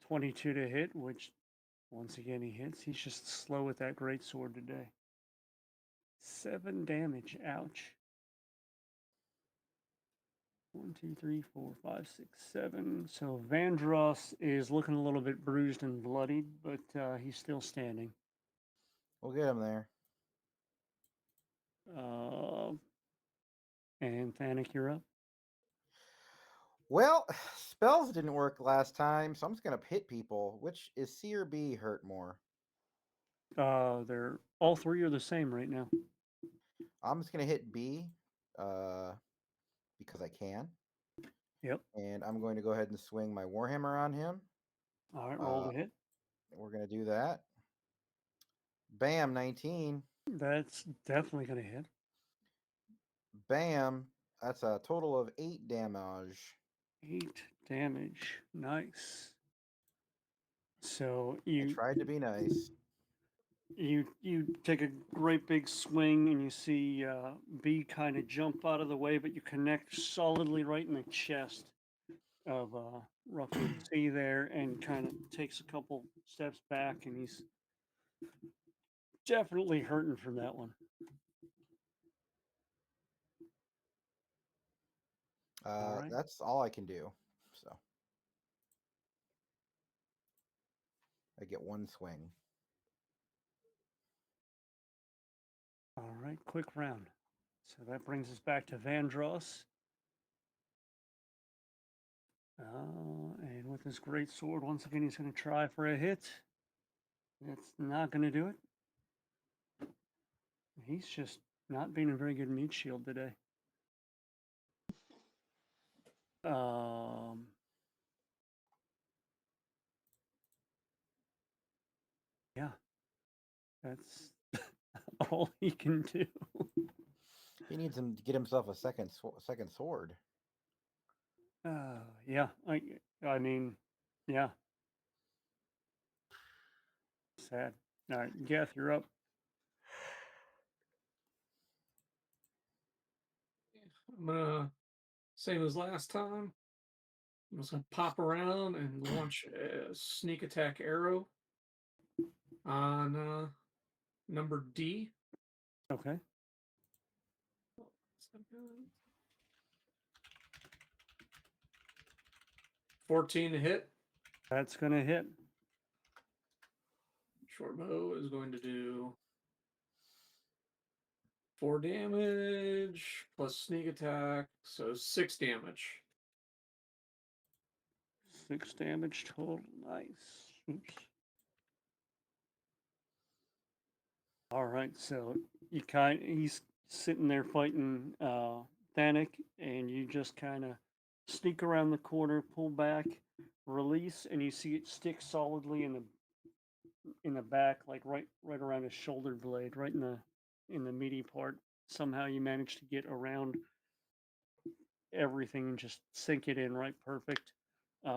22 to hit, which once again he hits. He's just slow with that great sword today. 7 damage. Ouch. 1, 2, 3, 4, 5, 6, 7. So Vandross is looking a little bit bruised and bloodied, but he's still standing. We'll get him there. And Thanik, you're up. Well, spells didn't work last time, so I'm just gonna hit people. Which is C or B hurt more? They're all three are the same right now. I'm just gonna hit B, because I can, Yep. and I'm going to go ahead and swing my warhammer on him. All right, roll the hit. We're gonna do that. Bam, 19. That's definitely gonna hit. Bam, that's a total of 8 damage. 8 damage. Nice. So I you tried to be nice. you take a great big swing and you see B kind of jump out of the way, but you connect solidly right in the chest of Ruffian C there, and kind of takes a couple steps back, and he's definitely hurting from that one. right. That's all I can do. So I get one swing. All right, quick round. So that brings us back to Vandross. And with his great sword, once again, he's going to try for a hit. It's not going to do it. He's just not being a very good meat shield today. Yeah, that's all he can do. He needs him to get himself a second sword. Yeah, I mean, yeah. Sad. All right, Geth, you're up. I'm gonna, same as last time. I'm just gonna pop around and launch a sneak attack arrow on number D. Okay. 14 to hit. That's going to hit. Short bow is going to do 4 damage plus sneak attack, so 6 damage. 6 damage total. Nice. Oops. All right, so he's sitting there fighting Thanik, and you just kind of sneak around the corner, pull back, release, and you see it stick solidly in the back, like right around his shoulder blade, right in the meaty part. Somehow you manage to get around everything and just sink it in right perfect.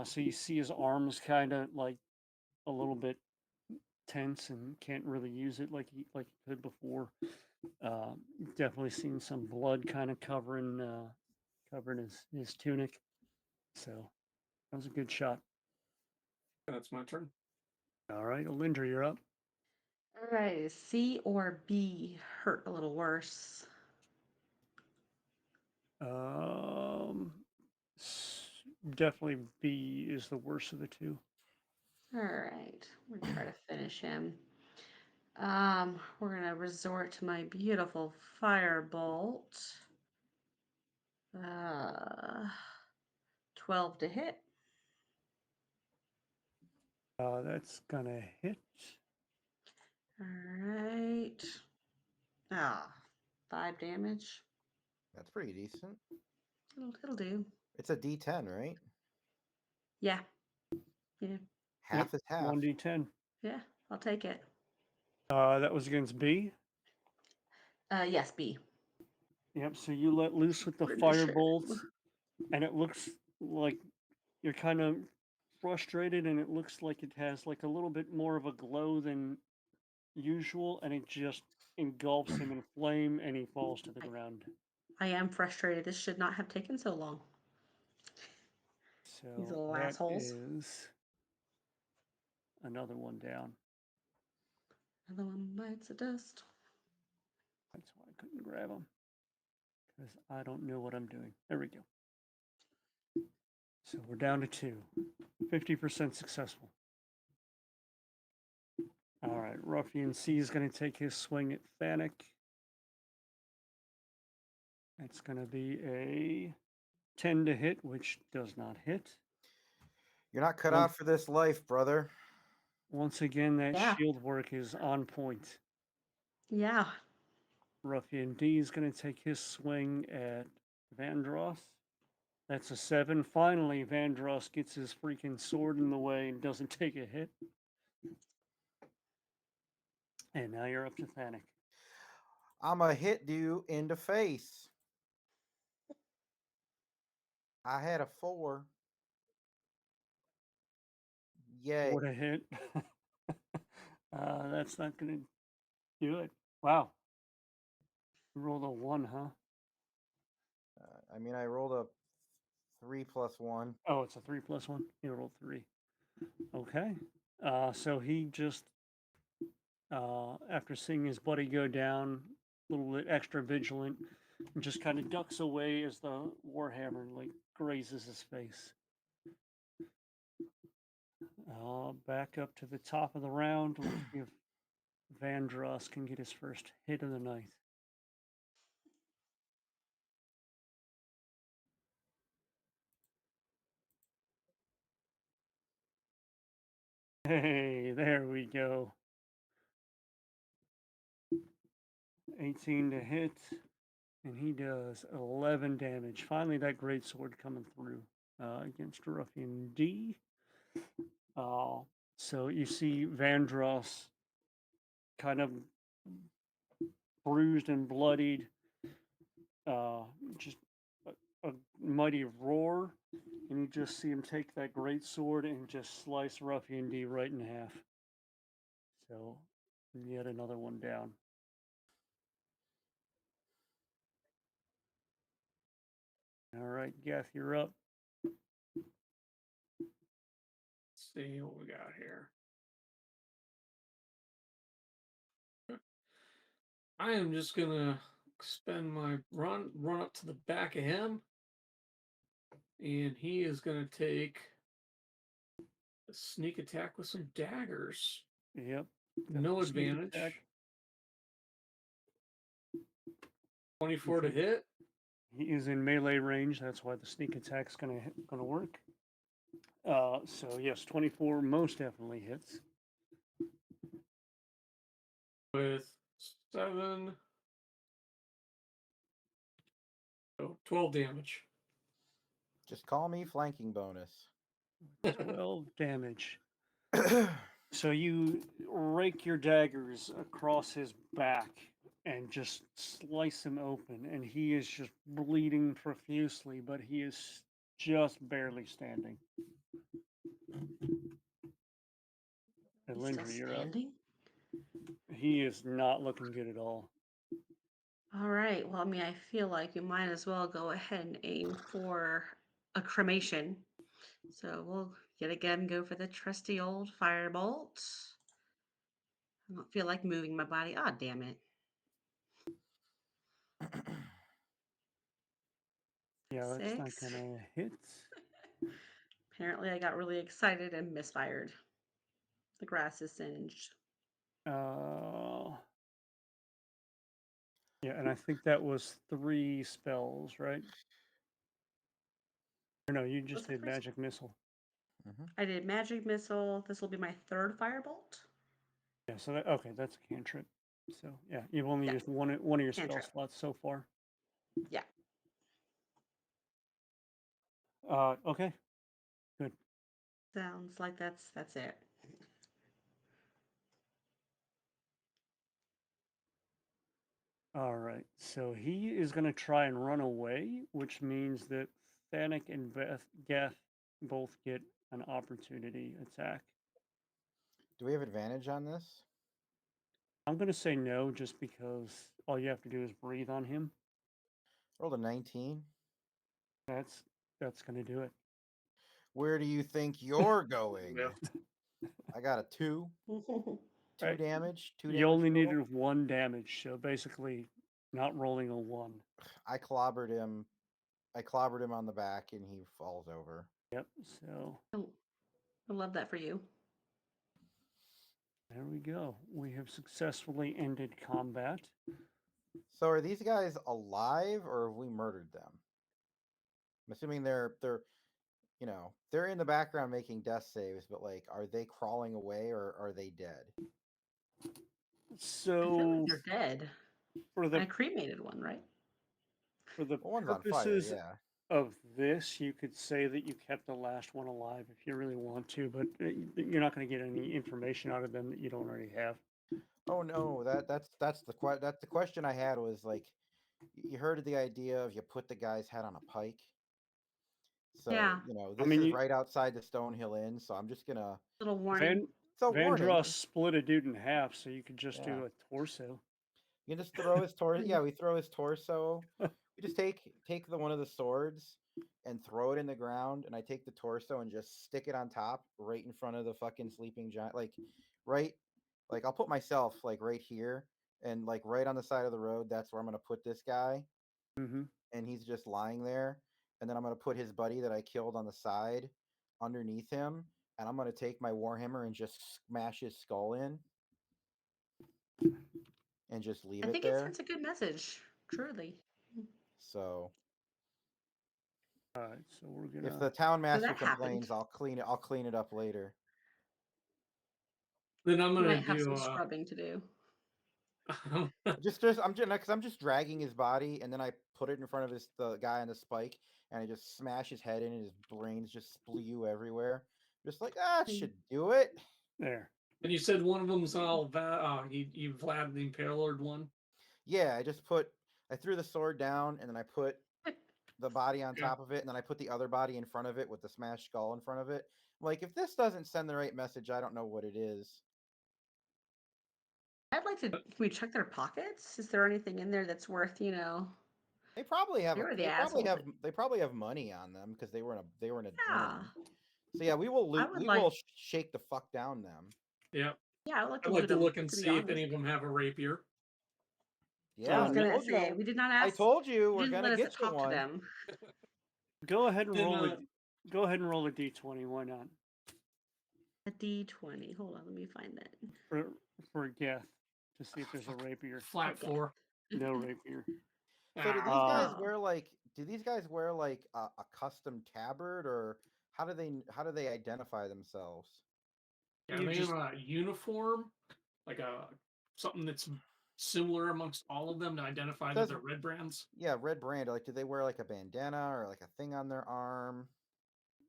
So you see his arms kind of like a little bit tense and can't really use it like he could before. Definitely seen some blood kind of covering his tunic. So that was a good shot. That's my turn. All right, Olinder, you're up. All right, is C or B hurt a little worse? Definitely B is the worst of the two. All right, we're gonna try to finish him. We're gonna resort to my beautiful firebolt. 12 to hit. That's gonna hit. All right. 5 damage. That's pretty decent. It'll do. It's a D10, right? Yeah. Yeah. Half is half. 1d10. Yeah, I'll take it. That was against B. Yes, B. Yep. So you let loose with the Pretty sure. firebolt, and it looks like you're kind of frustrated, and it looks like it has like a little bit more of a glow than usual, and it just engulfs him in flame, and he falls to the ground. I am frustrated. This should not have taken so long. These So little that assholes. is another one down. Another one bites the dust. That's why I couldn't grab him, because I don't know what I'm doing. There we go. So we're down to 2. 50% successful. All right, Ruffian C is going to take his swing at Fanic. It's going to be a 10 to hit, which does not hit. You're not cut One- out for this life, brother. Once again, that Yeah. shield work is on point. Yeah. Ruffian D is going to take his swing at Vandross. That's a 7. Finally, Vandross gets his freaking sword in the way and doesn't take a hit. And now you're up to Fanic. I'ma hit you in the face. I had a 4. Yay. 4 to hit. That's not going to do it. Wow. You rolled a 1, huh? I mean, I rolled a 3 plus 1. Oh, it's a 3 plus 1. You rolled 3. Okay. So he just, after seeing his buddy go down, a little bit extra vigilant, and just kind of ducks away as the warhammer like grazes his face. Back up to the top of the round. Let's see if Vandross can get his first hit of the night. Hey, there we go. 18 to hit, and he does 11 damage. Finally, that great sword coming through against Ruffian D. So you see Vandross kind of bruised and bloodied, just a mighty roar, and you just see him take that great sword and just slice Ruffian D right in half. So yet another one down. All right, Gath, you're up. Let's see what we got here. I am just gonna spend my run up to the back of him, and he is gonna take a sneak attack with some daggers. Yep. No Sneak advantage. attack. 24 to Okay. hit. He is in melee range. That's why the sneak attack's gonna work. So yes, 24 most definitely hits. With 7. Oh, 12 damage. Just call me flanking bonus. 12 damage. So you rake your daggers across his back and just slice him open, and he is just bleeding profusely, but he is just barely standing. And He's still Lindra, you're up. standing? He is not looking good at all. All right. Well, I mean, I feel like we might as well go ahead and aim for a cremation. So we'll yet again go for the trusty old firebolt. I don't feel like moving my body. Ah, damn it. Yeah, that's not 6. gonna hit. Apparently, I got really excited and misfired. The grass is singed. Yeah, and I think that was 3 spells, right? Or no, you just the did first magic missile. I did magic missile. This will be my 3rd firebolt. Yeah, so that, okay, that's a cantrip. So yeah, you've only Yeah. used one of your spell Cantrip. slots so far. Yeah. Okay, good. Sounds like that's it. All right, so he is going to try and run away, which means that Thanik and Gath both get an opportunity attack. Do we have advantage on this? I'm gonna say no, just because all you have to do is breathe on him. Rolled a 19. That's that's gonna do it. Where do you think you're going? Yeah. I got a 2. 2 Right. damage. 2 You damage only total. needed 1 damage, so basically not rolling a 1. I clobbered him. I clobbered him on the back, and he falls over. Yep. So I love that for you. there we go. We have successfully ended combat. So are these guys alive, or have we murdered them? I'm assuming they're they're in the background making death saves, but like, are they crawling away or are they dead? I feel So like they're dead. for I the cremated one, right? for the Well, one's on fire, purposes yeah. of this, you could say that you kept the last one alive if you really want to, but you're not going to get any information out of them that you don't already have. Oh no, that's the question I had was like, you heard of the idea of you put the guy's head on a pike. So Yeah. I this mean, is right outside the Stonehill Inn, so I'm just gonna. Little warning. Van It's a warning. Vandross split a dude in half, so you could just Yeah. do a torso. You can just throw his torso. Yeah, we throw his torso. We just take the one of the swords and throw it in the ground, and I take the torso and just stick it on top, right in front of the fucking sleeping giant. Like I'll put myself like right here, and like right on the side of the road. That's where I'm gonna put this guy, Mm-hmm. and he's just lying there. And then I'm gonna put his buddy that I killed on the side underneath him, and I'm gonna take my warhammer and just smash his skull in, and just leave I it think it there. sends a good message. Truly. So All right, so we're if gonna. the town So master that happened. complains, I'll clean it up later. Then I'm You gonna might have do some scrubbing to do. I'm just dragging his body, and then I put it in front of the guy on the spike, and I just smash his head in, and his brains just spew everywhere. Just like, that should do it. There. And you said one of them's all you Vlad the Impaler one. Yeah, I threw the sword down, and then I put the body on Yeah. top of it, and then I put the other body in front of it with the smashed skull in front of it. Like, if this doesn't send the right message, I don't know what it is. I'd like to. Can we check their pockets? Is there anything in there that's worth, They probably have They were the they probably have money on them because they were in a Yeah. inn. So yeah, we will I would we like- will shake the fuck down them. Yeah. Yeah, I would like to I'd like loot to 'em, look and to be see if honest. any of them have a rapier. Yeah, I was I gonna told say you. we did not I ask. told you You we're didn't gonna let us get you talk to one. them. Go ahead and Then, roll it. Go ahead and roll a d20. Why not? A D20. Hold on, let me find that. For Geth to see if there's a rapier. Flat Okay. 4. No rapier. So do these Ah, guys Oh. wear like a custom tabard, or how do they identify themselves? yeah, You they just- have a uniform, like something that's similar amongst all of them to identify that Does- they're red brands. Yeah, red brand. Like, do they wear like a bandana or like a thing on their arm?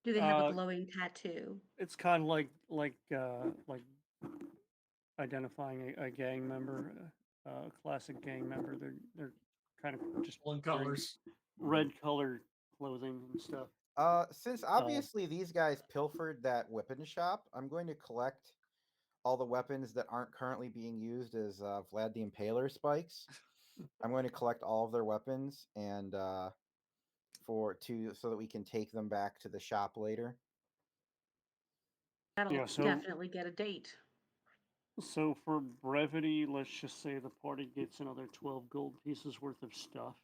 Do they have a Uh, glowing tattoo? It's kind of like identifying a gang member, a classic gang member. They're kind of just One wearing colors. red colored clothing and stuff. Since obviously these guys pilfered that weapon shop, I'm going to collect all the weapons that aren't currently being used as Vlad the Impaler spikes. I'm going to collect all of their weapons and so that we can take them back to the shop later. That'll Yeah, so- definitely get a date. So for brevity, let's just say the party gets another 12 gold pieces worth of stuff.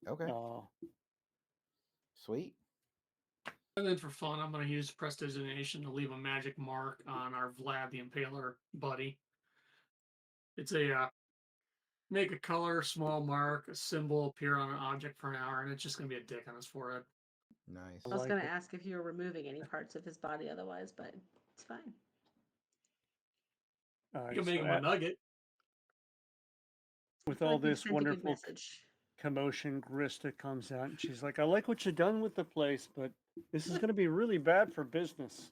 Okay, sweet. And then for fun, I'm going to use prestidigitation to leave a magic mark on our Vlad the Impaler buddy. It's a make a color, small mark, a symbol appear on an object for an hour, and it's just going to be a dick on his forehead. Nice. I was like gonna it. ask if you were removing any parts of his body otherwise, but it's fine. All right, You can make so him a nugget. with I feel all like we've this sent a good wonderful message. commotion, Grista comes out and she's like, "I like what you've done with the place, but this is going to be really bad for business."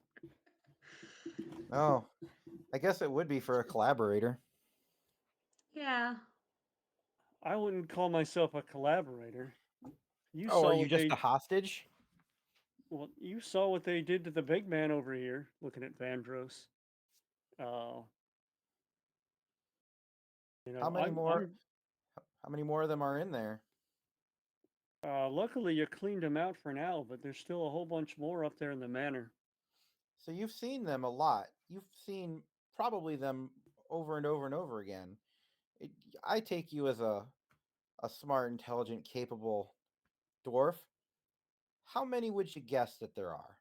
Oh, I guess it would be for a collaborator. Yeah. I wouldn't call myself a collaborator. You Oh, saw are you what just they a hostage? well, you saw what they did to the big man over here. Looking at Vandross. How So many more? How many more of them are in there? luckily you cleaned them out for now, but there's still a whole bunch more up there in the manor. So you've seen them a lot. You've seen probably them over and over and over again. It, I take you as a smart, intelligent, capable dwarf. How many would you guess that there are?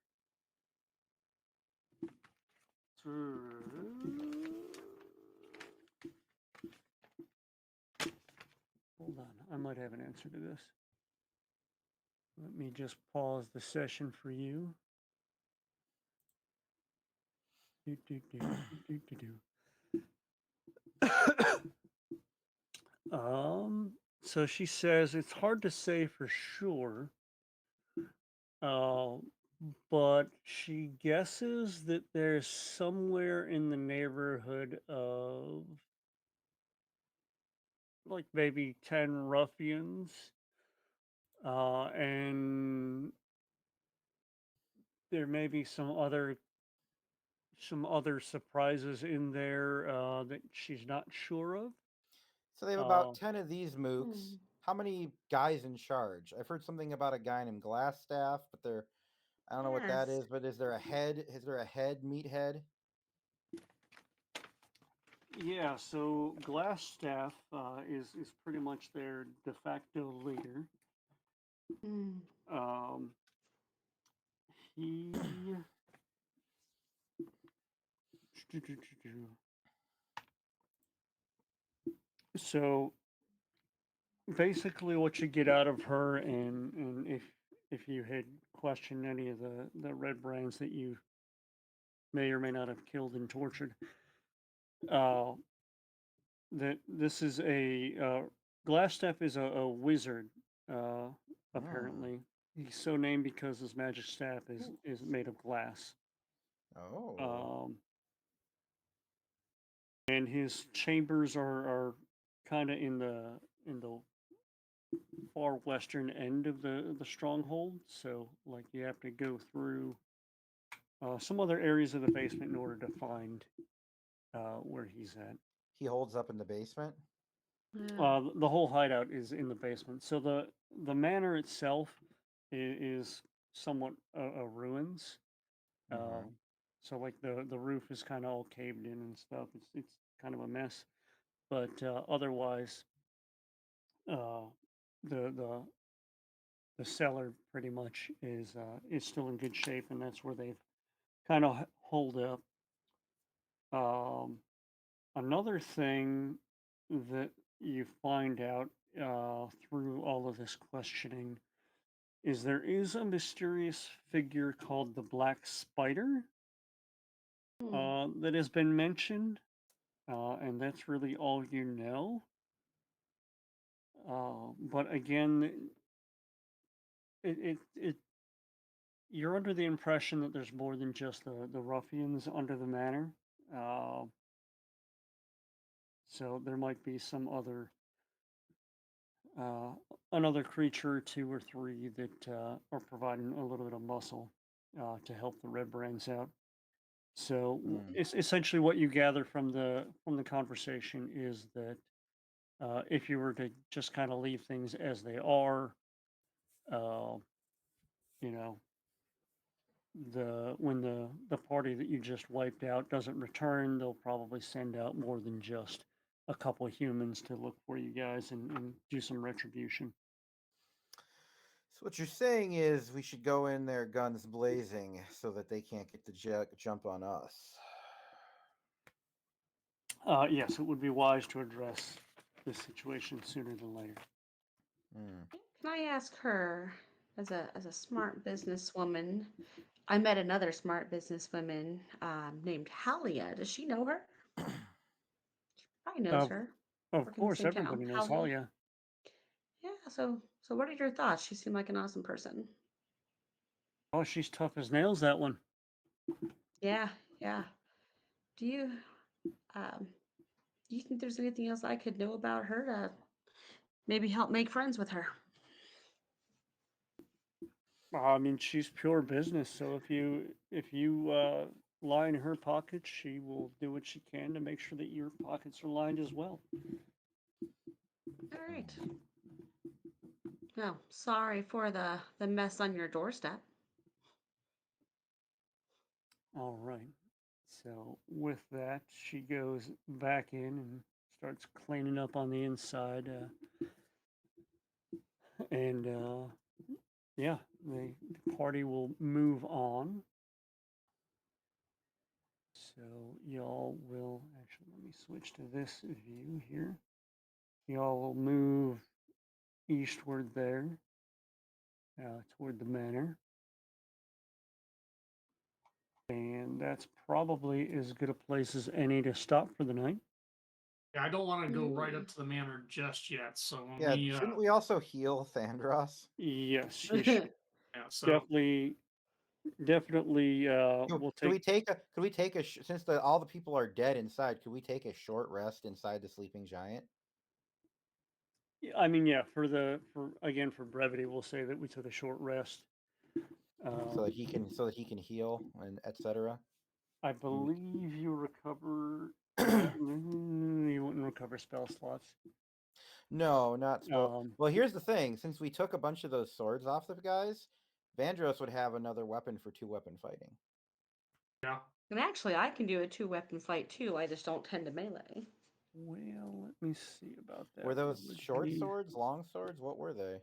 Hold on, I might have an answer to this. Let me just pause the session for you. Do, do, do, do, do, do. So she says it's hard to say for sure, uh, but she guesses that there's somewhere in the neighborhood of like maybe 10 ruffians, and there may be some other surprises in there that she's not sure of. So they have Uh, about 10 of these mooks. Hmm. How many guys in charge? I've heard something about a guy named Glassstaff, but I don't know what that Yes. is, but is there a head? Is there a head meathead? yeah, so Glassstaff is pretty much their de facto leader. Mm. Um, he so basically what you get out of her, and if you had questioned any of the red brands that you may or may not have killed and tortured, uh, that this is Glassstaff is a wizard, uh, Hmm. apparently. He's so named because his magic staff is Ooh. is made of glass. Oh. Um, and his chambers are kind of in the far western end of the stronghold. So like you have to go through some other areas of the basement in order to find where he's at. He holds up in the basement? Yeah. The whole hideout is in the basement. So the manor itself is somewhat a ruins. Uh, Mm-hmm. so like the roof is kind of all caved in and stuff. It's kind of a mess. But otherwise, uh, the the cellar pretty much is still in good shape, and that's where they've kind of holed up. Um, Another thing that you find out through all of this questioning is there is a mysterious figure called the Black Spider Hmm. that has been mentioned, and that's really all you know. But again, it you're under the impression that there's more than just the ruffians under the manor. Uh, so there might be some other uh, another creature or two or three that are providing a little bit of muscle to help the red brands out. So Mm. it's essentially what you gather from the conversation is that if you were to just kind of leave things as they are, uh, you know, when the party that you just wiped out doesn't return, they'll probably send out more than just a couple of humans to look for you guys and do some retribution. So what you're saying is we should go in there guns blazing so that they can't get the jump on us. Yes, it would be wise to address this situation sooner than later. Hmm. Can I ask her, as a smart businesswoman? I met another smart businesswoman named Halia. Does she know her? Probably knows Of her. of Work in the course, same town. everybody knows Halia. Halia. Yeah. So what are your thoughts? She seemed like an awesome person. Oh, she's tough as nails. That one. Yeah. Yeah. Do you um do you think there's anything else I could know about her to maybe help make friends with her? I mean, she's pure business. So if you line her pockets, she will do what she can to make sure that your pockets are lined as well. All right. Oh, sorry for the mess on your doorstep. All right. So with that, she goes back in and starts cleaning up on the inside. And yeah, the party will move on. So y'all will actually, let me switch to this view here. Y'all will move eastward there, toward the manor. And that's probably as good a place as any to stop for the night. Yeah, I don't want to go right Mm. up to the manor just yet. So when Yeah, we shouldn't we also heal Thandros? Yes, you should yeah, so definitely we'll Could we take. take a since all the people are dead inside? Could we take a short rest inside the sleeping giant? I mean, yeah, for brevity, we'll say that we took a short rest. So that Um, he can heal and etc. I believe you recover. You wouldn't recover spell slots. No, not spell. Um, Well, here's the thing: since we took a bunch of those swords off the guys, Vandros would have another weapon for 2-weapon fighting. yeah, And actually, I can do a 2-weapon fight too. I just don't tend to melee. well, let me see about that. Were those What would short be- swords, long swords? What were they?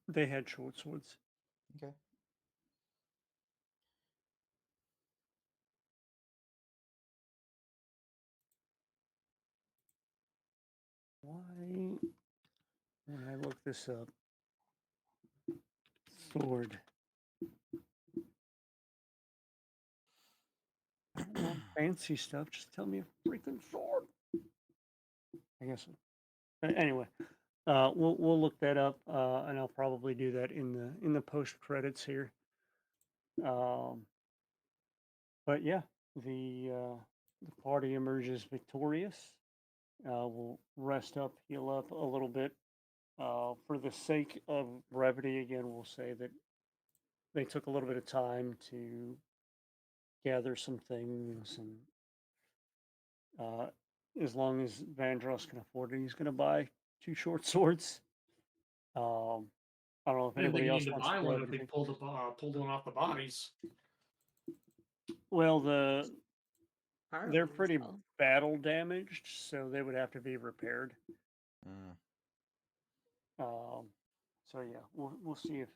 They had short swords. Okay. Why? When I look this up, sword. I don't want fancy stuff. Just tell me a freaking sword. I guess. Anyway, we'll look that up, and I'll probably do that in the post credits here. Um, but yeah, the party emerges victorious. We'll rest up, heal up a little bit. For the sake of brevity, again, we'll say that they took a little bit of time to gather some things, and as long as Vandross can afford it, he's going to buy 2 short swords. Um, I don't know if I didn't think anybody you else need to wants to buy one grab if they anything. pulled one off the bodies. Well, Part of they're them as pretty well. battle damaged, so they would have to be repaired. Mm. So yeah, we'll see if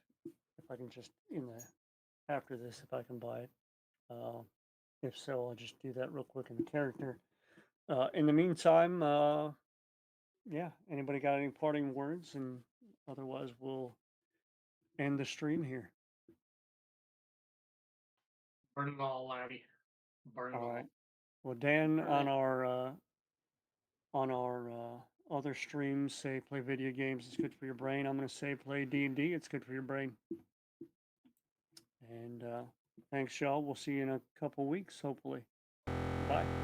I can just after this if I can buy it. If so, I'll just do that real quick in the character. In the meantime, yeah, anybody got any parting words? And otherwise, we'll end the stream here. Burn it all, laddie. Burn it All all. right. Well, Dan All right. on our other streams say play video games. It's good for your brain. I'm going to say play D&D. It's good for your brain. And thanks, y'all. We'll see you in a couple weeks, hopefully. Bye.